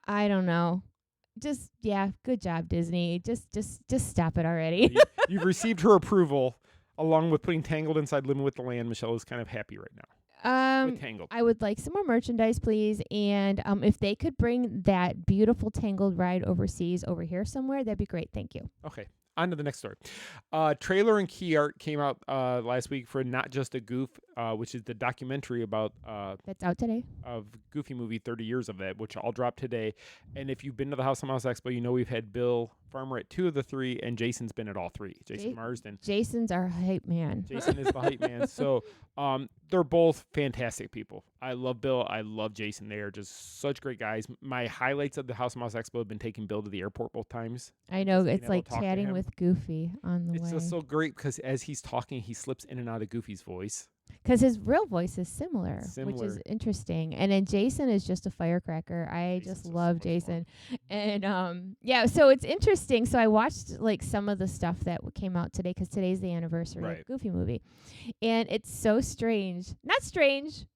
I don't know, just good job, Disney. Just stop it already. You've received her approval, along with putting Tangled inside Living with the Land. Michelle is kind of happy right now. With Tangled. I would like some more merchandise, please. And if they could bring that beautiful Tangled ride overseas over here somewhere, that'd be great. Thank you. Okay. On to the next story. Trailer and key art came out last week for Not Just a Goof, which is the documentary about that's out today of Goofy movie, 30 years of that, which I'll drop today. And if you've been to the House of Mouse Expo, you know we've had Bill Farmer at 2 of the 3, and Jason's been at all 3. Jason Marsden. Jason's our hype man. Jason is the hype man. So they're both fantastic people. I love Bill. I love Jason. They are just such great guys. My highlights of the House of Mouse Expo have been taking Bill to the airport both times. I know. It's like chatting with Goofy on the way. It's just so great because as he's talking, he slips in and out of Goofy's voice. Because his real voice is similar, which is interesting. And then Jason is just a firecracker. I just love Jason. And yeah, so it's interesting. So I watched like some of the stuff that came out today because today's the anniversary of Goofy movie. And it's so strange. Not strange.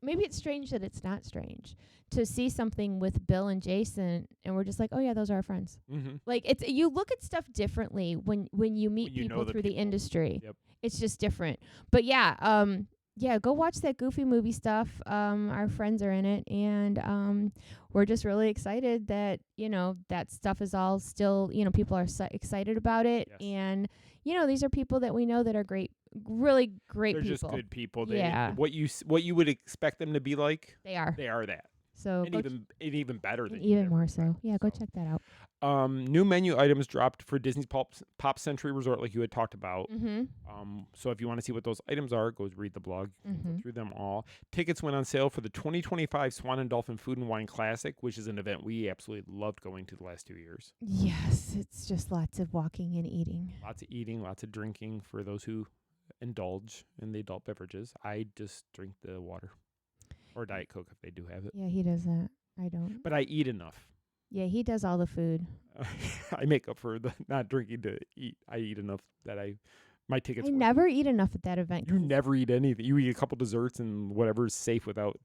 maybe it's strange that it's not strange to see something with Bill and Jason, and we're just like, oh yeah, those are our friends. Mm-hmm. Like it's you look at stuff differently when you meet When you know people the through the people. industry. Yep. It's just different. But yeah, yeah, go watch that Goofy movie stuff. Our friends are in it, and we're just really excited that that stuff is all still people are excited about it, Yes. and these are people that we know that are great, really great They're people. just good people. Yeah. What you would expect them to be like, They are. they are that. So And even better than even you'd more ever so. expect. Yeah, go check that out. New menu items dropped for Disney's Pop Century Resort, like you had talked about. Mm-hmm. So if you want to see what those items are, go read the blog. You can go through them all. Tickets went on sale for the 2025 Swan and Dolphin Food and Wine Classic, which is an event we absolutely loved going to the last 2 years. Yes, it's just lots of walking and eating. Lots of eating, lots of drinking for those who indulge in the adult beverages. I just drink the water or Diet Coke if they do have it. Yeah, he does that. I don't. But I eat enough. Yeah, he does all the food. I make up for the not drinking to eat. I eat enough that my tickets. I never eat enough at that event. You never eat anything. You eat a couple desserts and whatever is safe without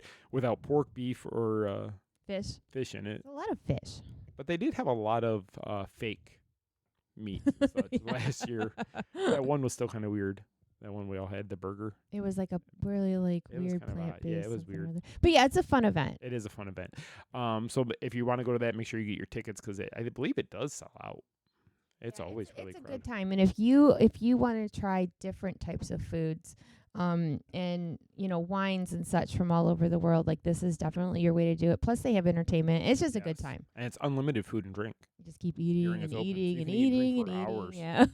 pork, beef, or fish in it. A lot of fish. But they did have a lot of fake meat and such last year. That one was still kind of weird. That one we all had, the burger. It was like a really It was weird kind of plant odd. based. Yeah, it was weird. But yeah, it's a fun event. It is a fun event. So if you want to go to that, make sure you get your tickets because I believe it does sell out. It's always really it's a crowded. good time. And if you want to try different types of foods, and wines and such from all over the world, like this is definitely your way to do it. Plus they have entertainment. It's just a good time. And it's unlimited food and drink. You just keep eating Hearing and is open, so eating you and can eat and drink eating for and eating. hours. Yeah.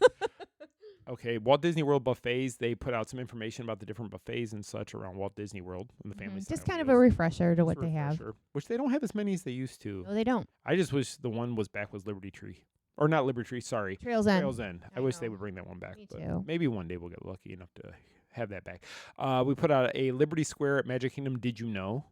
Okay, Walt Disney World buffets. They put out some information about the different buffets and such around Walt Disney World and the family. Just style kind of a meals. refresher to Just what a they have. refresher, which they don't have as many as they used to. No, they don't. I just wish the one was back was Liberty Tree. Or not Liberty Tree, sorry. Trails End. Trails End. I I wish they know. would bring that one back. Me but too. maybe one day we'll get lucky enough to have that back. We put out a Liberty Square at Magic Kingdom. Did you know?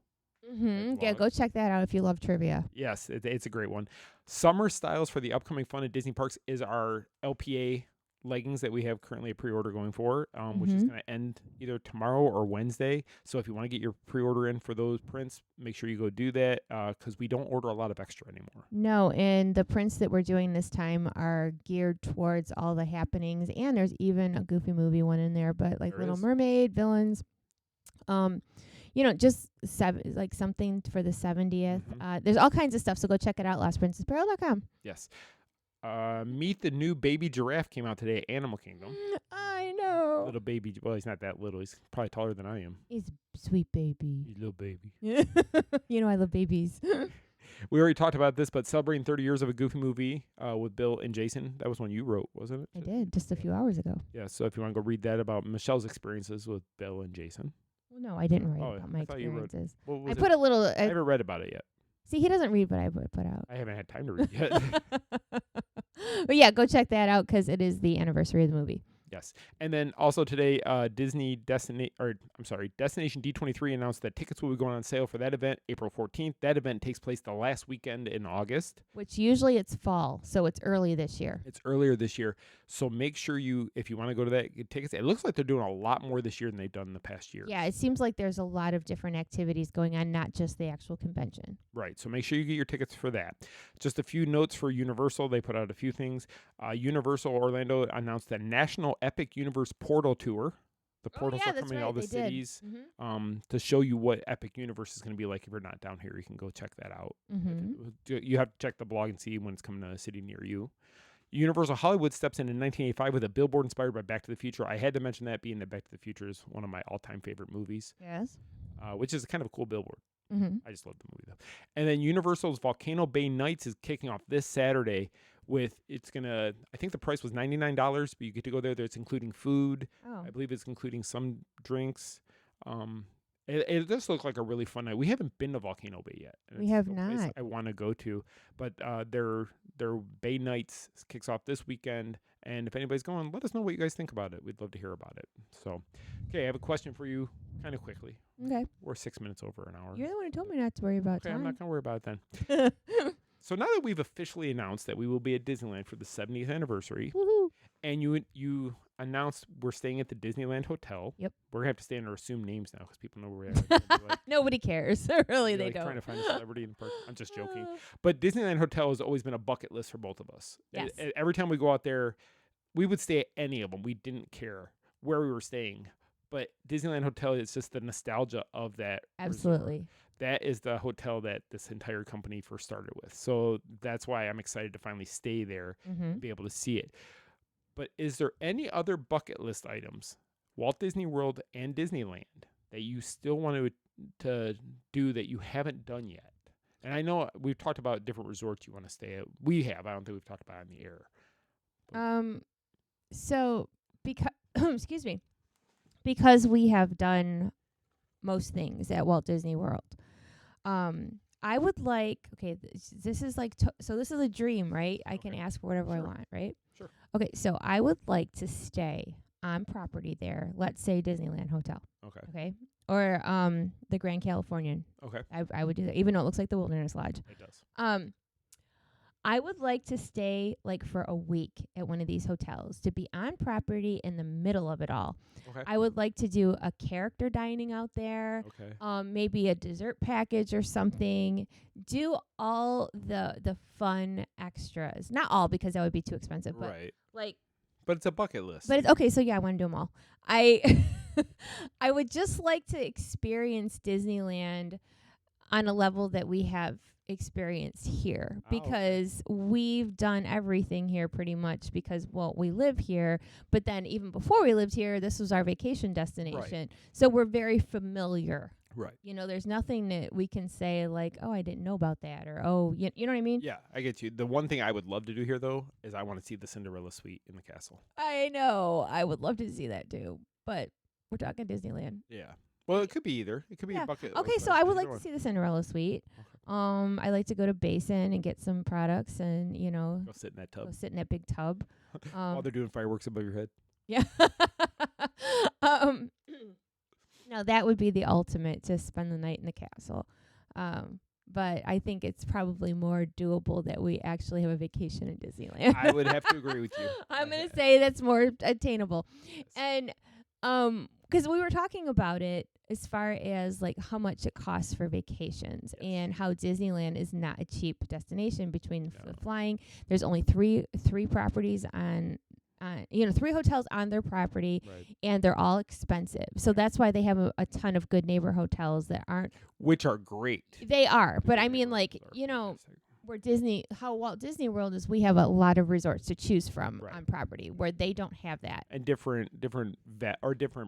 Mm-hmm. Yeah, vlog. go check that out if you love trivia. Yes, it's a great one. Summer styles for the upcoming fun at Disney parks is our LPA leggings that we have currently a pre-order going for, which is going to end either tomorrow or Wednesday. So if you want to get your pre-order in for those prints, make sure you go do that because we don't order a lot of extra anymore. No, and the prints that we're doing this time are geared towards all the happenings, and there's even a Goofy movie one in there, but like There Little is. Mermaid, villains, just like something for the 70th. There's all kinds of stuff, so go check it out, lastprincessapparel.com. Yes. Meet the new baby giraffe came out today at Animal Kingdom. I know. Little baby, well, he's not that little. He's probably taller than I am. He's a sweet baby. He's a little baby. I love babies. We already talked about this, but celebrating 30 years of a Goofy movie with Bill and Jason. That was one you wrote, wasn't it? I did just a few hours ago. Yeah, so if you want to go read that about Michelle's experiences with Bill and Jason. Well, no, I didn't write Oh, about my I thought you wrote- experiences. What was I it? put a little. I haven't read about it yet. See, he doesn't read, but I put out. I haven't had time to read yet. But yeah, go check that out because it is the anniversary of the movie. Yes. And then also today, Destination D23 announced that tickets will be going on sale for that event April 14th. That event takes place the last weekend in August. Which usually it's fall, so it's early this year. It's earlier this year. So make sure if you want to go to that, get tickets. It looks like they're doing a lot more this year than they've done in the past year. Yeah, it seems like there's a lot of different activities going on, not just the actual convention. Right. So make sure you get your tickets for that. Just a few notes for Universal. They put out a few things. Universal Orlando announced the National Epic Universe Portal Tour. The portals are coming to all the cities to show you what Epic Universe is going to be like. If you're not down here, you can go check that out. You have to check the blog and see when it's coming to a city near you. Universal Hollywood steps in 1985 with a billboard inspired by Back to the Future. I had to mention that, being that Back to the Future is one of my all-time favorite movies. Yes. Which is kind of a cool billboard. Mm-hmm. I just love the movie, though. And then Universal's Volcano Bay Nights is kicking off this Saturday with, I think the price was $99, but you get to go there. It's including food. Oh. I believe it's including some drinks. It does look like a really fun night. We haven't been to Volcano Bay yet. And We it's have a place not. I want to go to, but their Bay Nights kicks off this weekend. And if anybody's going, let us know what you guys think about it. We'd love to hear about it. So, okay, I have a question for you kind of quickly. Okay. We're 6 minutes over an hour. You're the one who told me not to worry about Okay, I'm time. not going to worry about it then. So now that we've officially announced that we will be at Disneyland for the 70th anniversary, Woohoo. and you announced we're staying at the Disneyland Hotel. Yep. We're going to have to stay under assumed names now because people know where we are. They're gonna be like, Nobody cares. Really, you're, they like, don't. trying to find a celebrity in the park. I'm just joking. But Disneyland Hotel has always been a bucket list for both of us. Yes. Every time we go out there, we would stay at any of them. We didn't care where we were staying. But Disneyland Hotel is just the nostalgia of that. Absolutely. Resort. That is the hotel that this entire company first started with. So that's why I'm excited to finally stay there and be able to see it. But is there any other bucket list items, Walt Disney World and Disneyland, that you still want to do that you haven't done yet? And I know we've talked about different resorts you want to stay at. We have. I don't think we've talked about it on the air. So because excuse me, because we have done most things at Walt Disney World, I would like. Okay, this is like so. This is a dream, right? I can ask for whatever I want, right? Sure. Okay, so I would like to stay on property there. Let's say Disneyland Hotel. Okay. Okay. Or the Grand Californian. Okay. I would do that, even though it looks like the Wilderness Lodge. It does. I would like to stay like for a week at one of these hotels, to be on property in the middle of it all. Okay. I would like to do a character dining out there. Okay. Maybe a dessert package or something. Do all the fun extras. Not all, because that would be too expensive. But Right. like, But it's a bucket list. but it's okay. So yeah, I want to do them all. I would just like to experience Disneyland on a level that we have experienced here, Oh, okay. because we've done everything here pretty much because, well, we live here, but then even before we lived here, this was our vacation destination. So we're very familiar. Right. You know, there's nothing that we can say like, oh, I didn't know about that, or, oh, you know what I mean? Yeah, I get you. The one thing I would love to do here, though, is I want to see the Cinderella suite in the castle. I know. I would love to see that too, but we're talking Disneyland. Yeah. Well, it could be either. It could be Yeah. a bucket Okay, list. so I would like Either to see the Cinderella suite. I like to go to Basin and get some products and, you know, Go sit in that tub go sit in that big tub. while they're doing fireworks above your head. Yeah. No, that would be the ultimate, to spend the night in the castle. But I think it's probably more doable that we actually have a vacation in Disneyland. I would have to agree with you. I'm going to say that's more attainable. And 'cause we were talking about it as far as like how much it costs for vacations, and how Disneyland is not a cheap destination between the flying. There's only three properties on 3 hotels on their property, Right. and they're all expensive. So that's why they have a ton of good neighbor hotels that aren't. Which are great. They are, but I mean, like, Neighborhoods are you know, fantastic. where how Walt Disney World is, we have a lot of resorts to choose from Right. on property, where they don't have that. And different different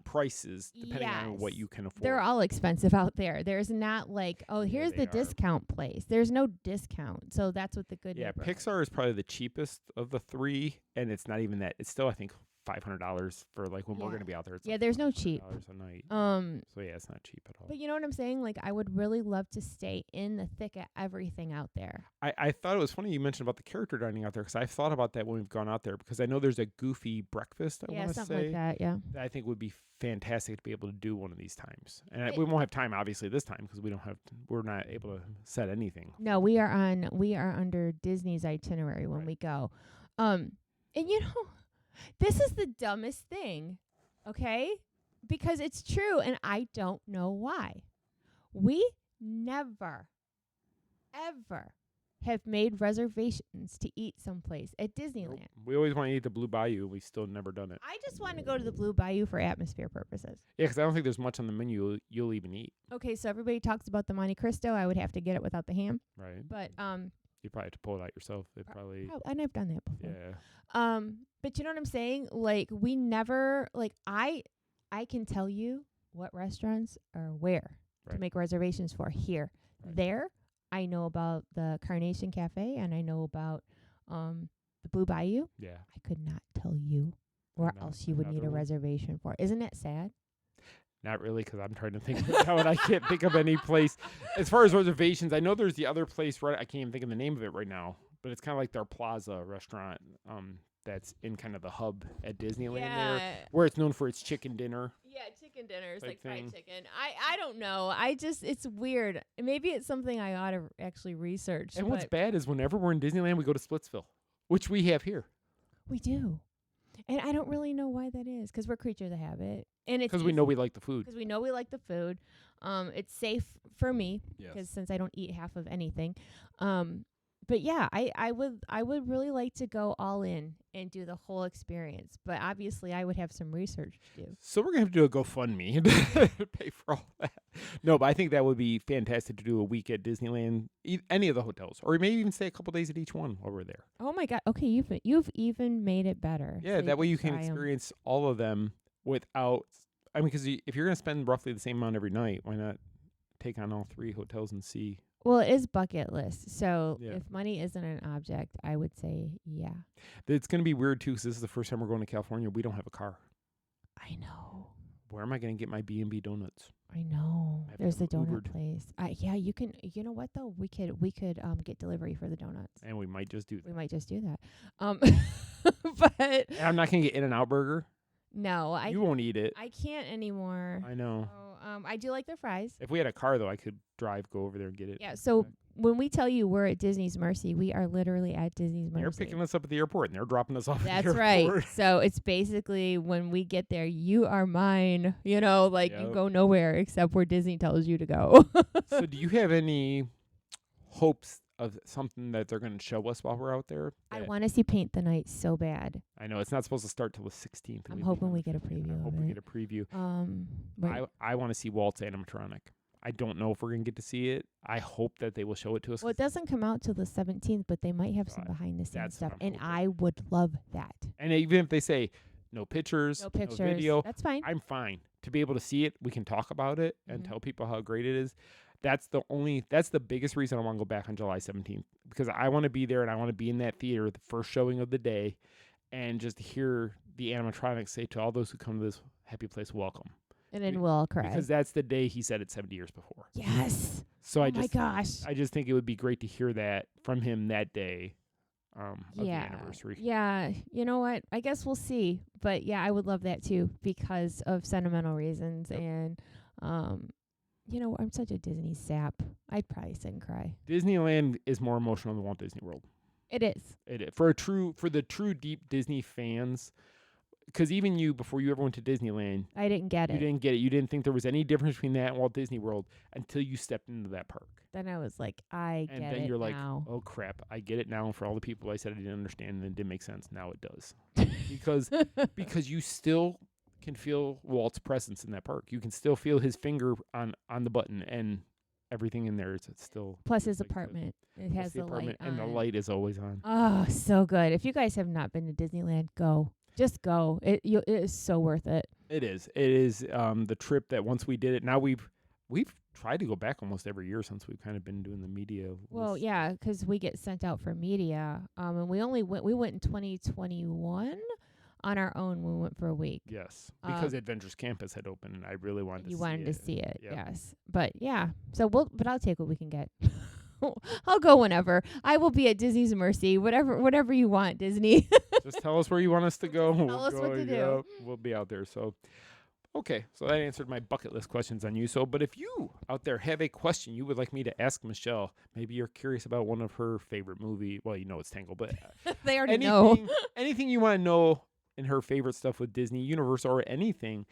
prices depending on what Yes. you can afford. They're all expensive out there. There's not like, oh, here's they the are. discount place. There's no discount. So that's what the good Yeah, neighborhood. Pixar is probably the cheapest of the 3, and it's not even that. It's still, I think, $500 for like when we're Yeah. going to be out there. It's Yeah, like there's no cheap. $500 a night. So yeah, it's not cheap at all. But you know what I'm saying? Like, I would really love to stay in the thick of everything out there. I thought it was funny you mentioned about the character dining out there, because I've thought about that when we've gone out there, because I know there's a Goofy breakfast. I Yeah, want to something say like that. Yeah. that I think would be fantastic to be able to do one of these times. And we won't have time obviously this time because we're not able to set anything. No, we are under Disney's itinerary when we go. And you know, this is the dumbest thing, okay? Because it's true, and I don't know why. We never, ever have made reservations to eat someplace at Disneyland. We always want to eat the Blue Bayou, and we still never done it. I just want to go to the Blue Bayou for atmosphere purposes. Yeah, because I don't think there's much on the menu you'll even eat. Okay, so everybody talks about the Monte Cristo. I would have to get it without the ham. Right. But You probably have to pull it out yourself. They probably. and I've done that before. Yeah. But you know what I'm saying? Like, we never, like, I can tell you what restaurants are where to make reservations for here. Right. There, I know about the Carnation Cafe, and I know about the Blue Bayou. Yeah. I could not tell you where else you would need a another one. reservation for. Isn't that sad? Not really, because I'm trying to think now, and I can't think of any place. As far as reservations, I know there's the other place, right? I can't even think of the name of it right now, but it's kind of like their Plaza restaurant that's in kind of the hub at Disneyland there, where it's known for its chicken dinner. Yeah, chicken dinners, Type like fried thing. chicken. I don't know. It's weird. Maybe it's something I ought to actually research. And what's but bad is whenever we're in Disneyland, we go to Splitsville, which we have here. we do. And I don't really know why that is, because we're creatures of habit. And it's Because we know we like the food. because we know we like the food. It's safe for me because Yes. since I don't eat half of anything. But yeah, I would really like to go all in and do the whole experience. But obviously, I would have some research to do. So we're going to have to do a GoFundMe to pay for all that. No, but I think that would be fantastic to do a week at Disneyland, any of the hotels, or maybe even stay a couple days at each one while we're there. Oh my God! Okay, you've even made it better. Yeah, so that way you can try 'em. experience all of them without. I mean, because if you're going to spend roughly the same amount every night, why not take on all 3 hotels and see? Well, it is bucket list. So Yeah. if money isn't an object, I would say yeah. It's going to be weird too, because this is the first time we're going to California. We don't have a car. I know. Where am I going to get my B&B donuts? I know. I have to There's the have donut Ubered. place. Yeah, you can. You know what though? We could get delivery for the donuts. And we might just do that. We might just do that. But And I'm not going to get In-N-Out Burger. no, You won't eat it. I can't anymore. I know. So, I do like their fries. If we had a car, though, I could go over there and get it. Yeah. So when we tell you we're at Disney's Mercy, we are literally at Disney's Mercy. They're picking us up at the airport, and they're dropping us off That's at the right. airport. So it's basically when we get there, you are mine. You know, like you Yep. go nowhere except where Disney tells you to go. So do you have any hopes of something that they're going to show us while we're out there? I that- want to see Paint the Night so bad. I know it's not supposed to start till the 16th. I'm leave hoping on we the get a 15th. preview I hope of we it. get a preview. Right. I want to see Walt's animatronic. I don't know if we're going to get to see it. I hope that they will show it to us. Well, it doesn't come out till the 17th, but they might have some God, behind the scenes that's stuff, what I'm and hoping. I would love that. And even if they say no pictures, No pictures. video, That's fine. I'm fine. To be able to see it, we can talk about it and Mhm. tell people how great it is. That's the biggest reason I want to go back on July 17th, because I want to be there and I want to be in that theater, the first showing of the day, and just hear the animatronics say to all those who come to this happy place, welcome. And then we'll all cry. Because that's the day he said it 70 years before. Yes. So Oh my gosh. I just think it would be great to hear that from him that day of the Yeah. anniversary. Yeah. You know what? I guess we'll see. But yeah, I would love that too because of sentimental reasons. Yep. And, you know, I'm such a Disney sap. I'd probably sit and cry. Disneyland is more emotional than Walt Disney World. It is. For the true deep Disney fans, because even you, before you ever went to Disneyland, I didn't get you it. didn't get it. You didn't think there was any difference between that and Walt Disney World until you stepped into that park. Then I was like, I And get then it you're like, now. oh crap, I get it now. For all the people I said I didn't understand and it didn't make sense, now it does. because you still can feel Walt's presence in that park. You can still feel his finger on the button, and everything in there is still. Plus his like the- apartment. It plus has the the light apartment, and the on. light is always on. Oh, so good. If you guys have not been to Disneyland, go. Just go. It is so worth it. It is. It is the trip that once we did it. Now we've tried to go back almost every year since we've kind of been doing the media. Well, list. yeah, 'cause we get sent out for media. And we went in 2021 on our own. We went for a week. Yes, because Adventures Campus had opened, and I really wanted to. You see wanted to it. see it, Yep. yes. But yeah, but I'll take what we can get. I'll go whenever. I will be at Disney's Mercy. Whatever you want, Disney. Just tell us where you want us to go. Tell us what to do. Yep, we'll be out there. So, okay. So that answered my bucket list questions on you. So, but if you out there have a question you would like me to ask Michelle, maybe you're curious about one of her favorite movie. Well, you know it's Tangled, but They already know. anything you want to know in her favorite stuff with Disney, Universal, or anything,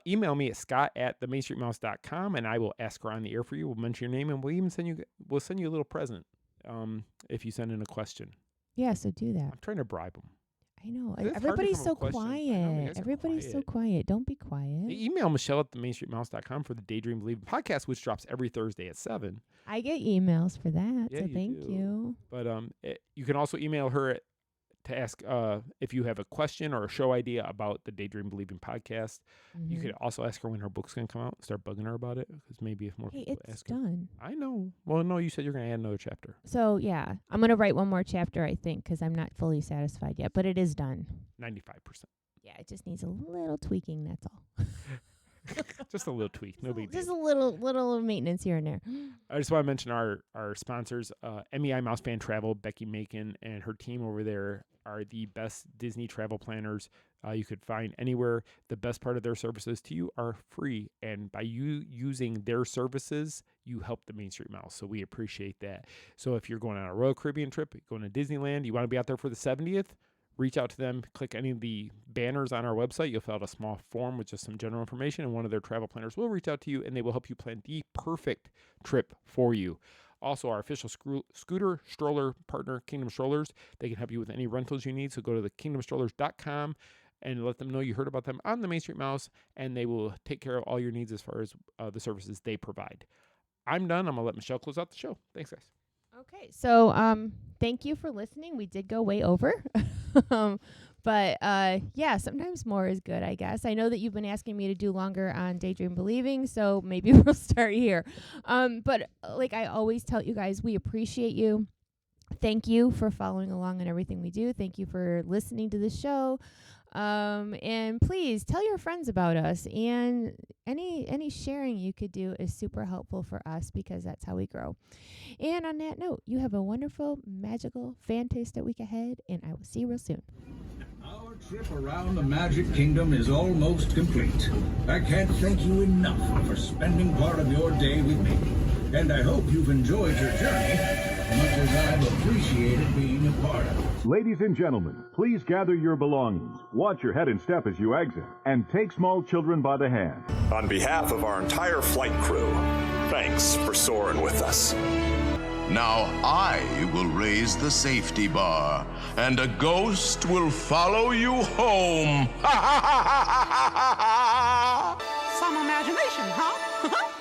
email me at scott@themainstreetmouse.com, and I will ask her on the air for you. We'll mention your name, and we'll send you a little present if you send in a question. Yeah, so do that. I'm trying to bribe them. I know. It's hard to Everybody's come so up with questions. I know, you quiet. guys are Everybody's so quiet. quiet. Don't be quiet. Email Michelle at themainstreetmouse.com for the Daydream Believe podcast, which drops every Thursday at 7. I get emails for that, Yeah, so you thank do. you. But you can also email her to ask if you have a question or a show idea about the Daydream Believing podcast. You Mhm. could also ask her when her book's going to come out. Start bugging her about it, because maybe if more Hey, people it's ask her. done. I know. Well, no, you said you're going to add another chapter. So yeah, I'm gonna write one more chapter, I think, 'cause I'm not fully satisfied yet, but it is done. 95%. Yeah, it just needs a little tweaking. That's all. Just a little tweak. No big deal. Just a little maintenance here and there. I just want to mention our sponsors, MEI Mouseband Travel. Becky Macon and her team over there are the best Disney travel planners you could find anywhere. The best part of their services to you are free, and by you using their services, you help the Main Street Mouse. So we appreciate that. So if you're going on a Royal Caribbean trip, going to Disneyland, you want to be out there for the 70th, reach out to them, click any of the banners on our website. You'll fill out a small form with just some general information, and one of their travel planners will reach out to you, and they will help you plan the perfect trip for you. Also, our official scooter stroller partner, Kingdom Strollers, they can help you with any rentals you need. So go to the kingdomstrollers.com and let them know you heard about them on the Main Street Mouse, and they will take care of all your needs as far as the services they provide. I'm done. I'm going to let Michelle close out the show. Thanks, guys. Okay, so thank you for listening. We did go way over. But yeah, sometimes more is good, I guess. I know that you've been asking me to do longer on Daydream Believing, so maybe we'll start here. But like I always tell you guys, we appreciate you. Thank you for following along on everything we do. Thank you for listening to the show. And please tell your friends about us, and any sharing you could do is super helpful for us, because that's how we grow. And on that note, you have a wonderful, magical, fantastic week ahead, and I will see you real soon. Our trip around the Magic Kingdom is almost complete. I can't thank you enough for spending part of your day with me. And I hope you've enjoyed your journey as much as I've appreciated being a part of it. Ladies and gentlemen, please gather your belongings, watch your head and step as you exit, and take small children by the hand. On behalf of our entire flight crew, thanks for soaring with us. Now I will raise the safety bar, and a ghost will follow you home. Some imagination, huh?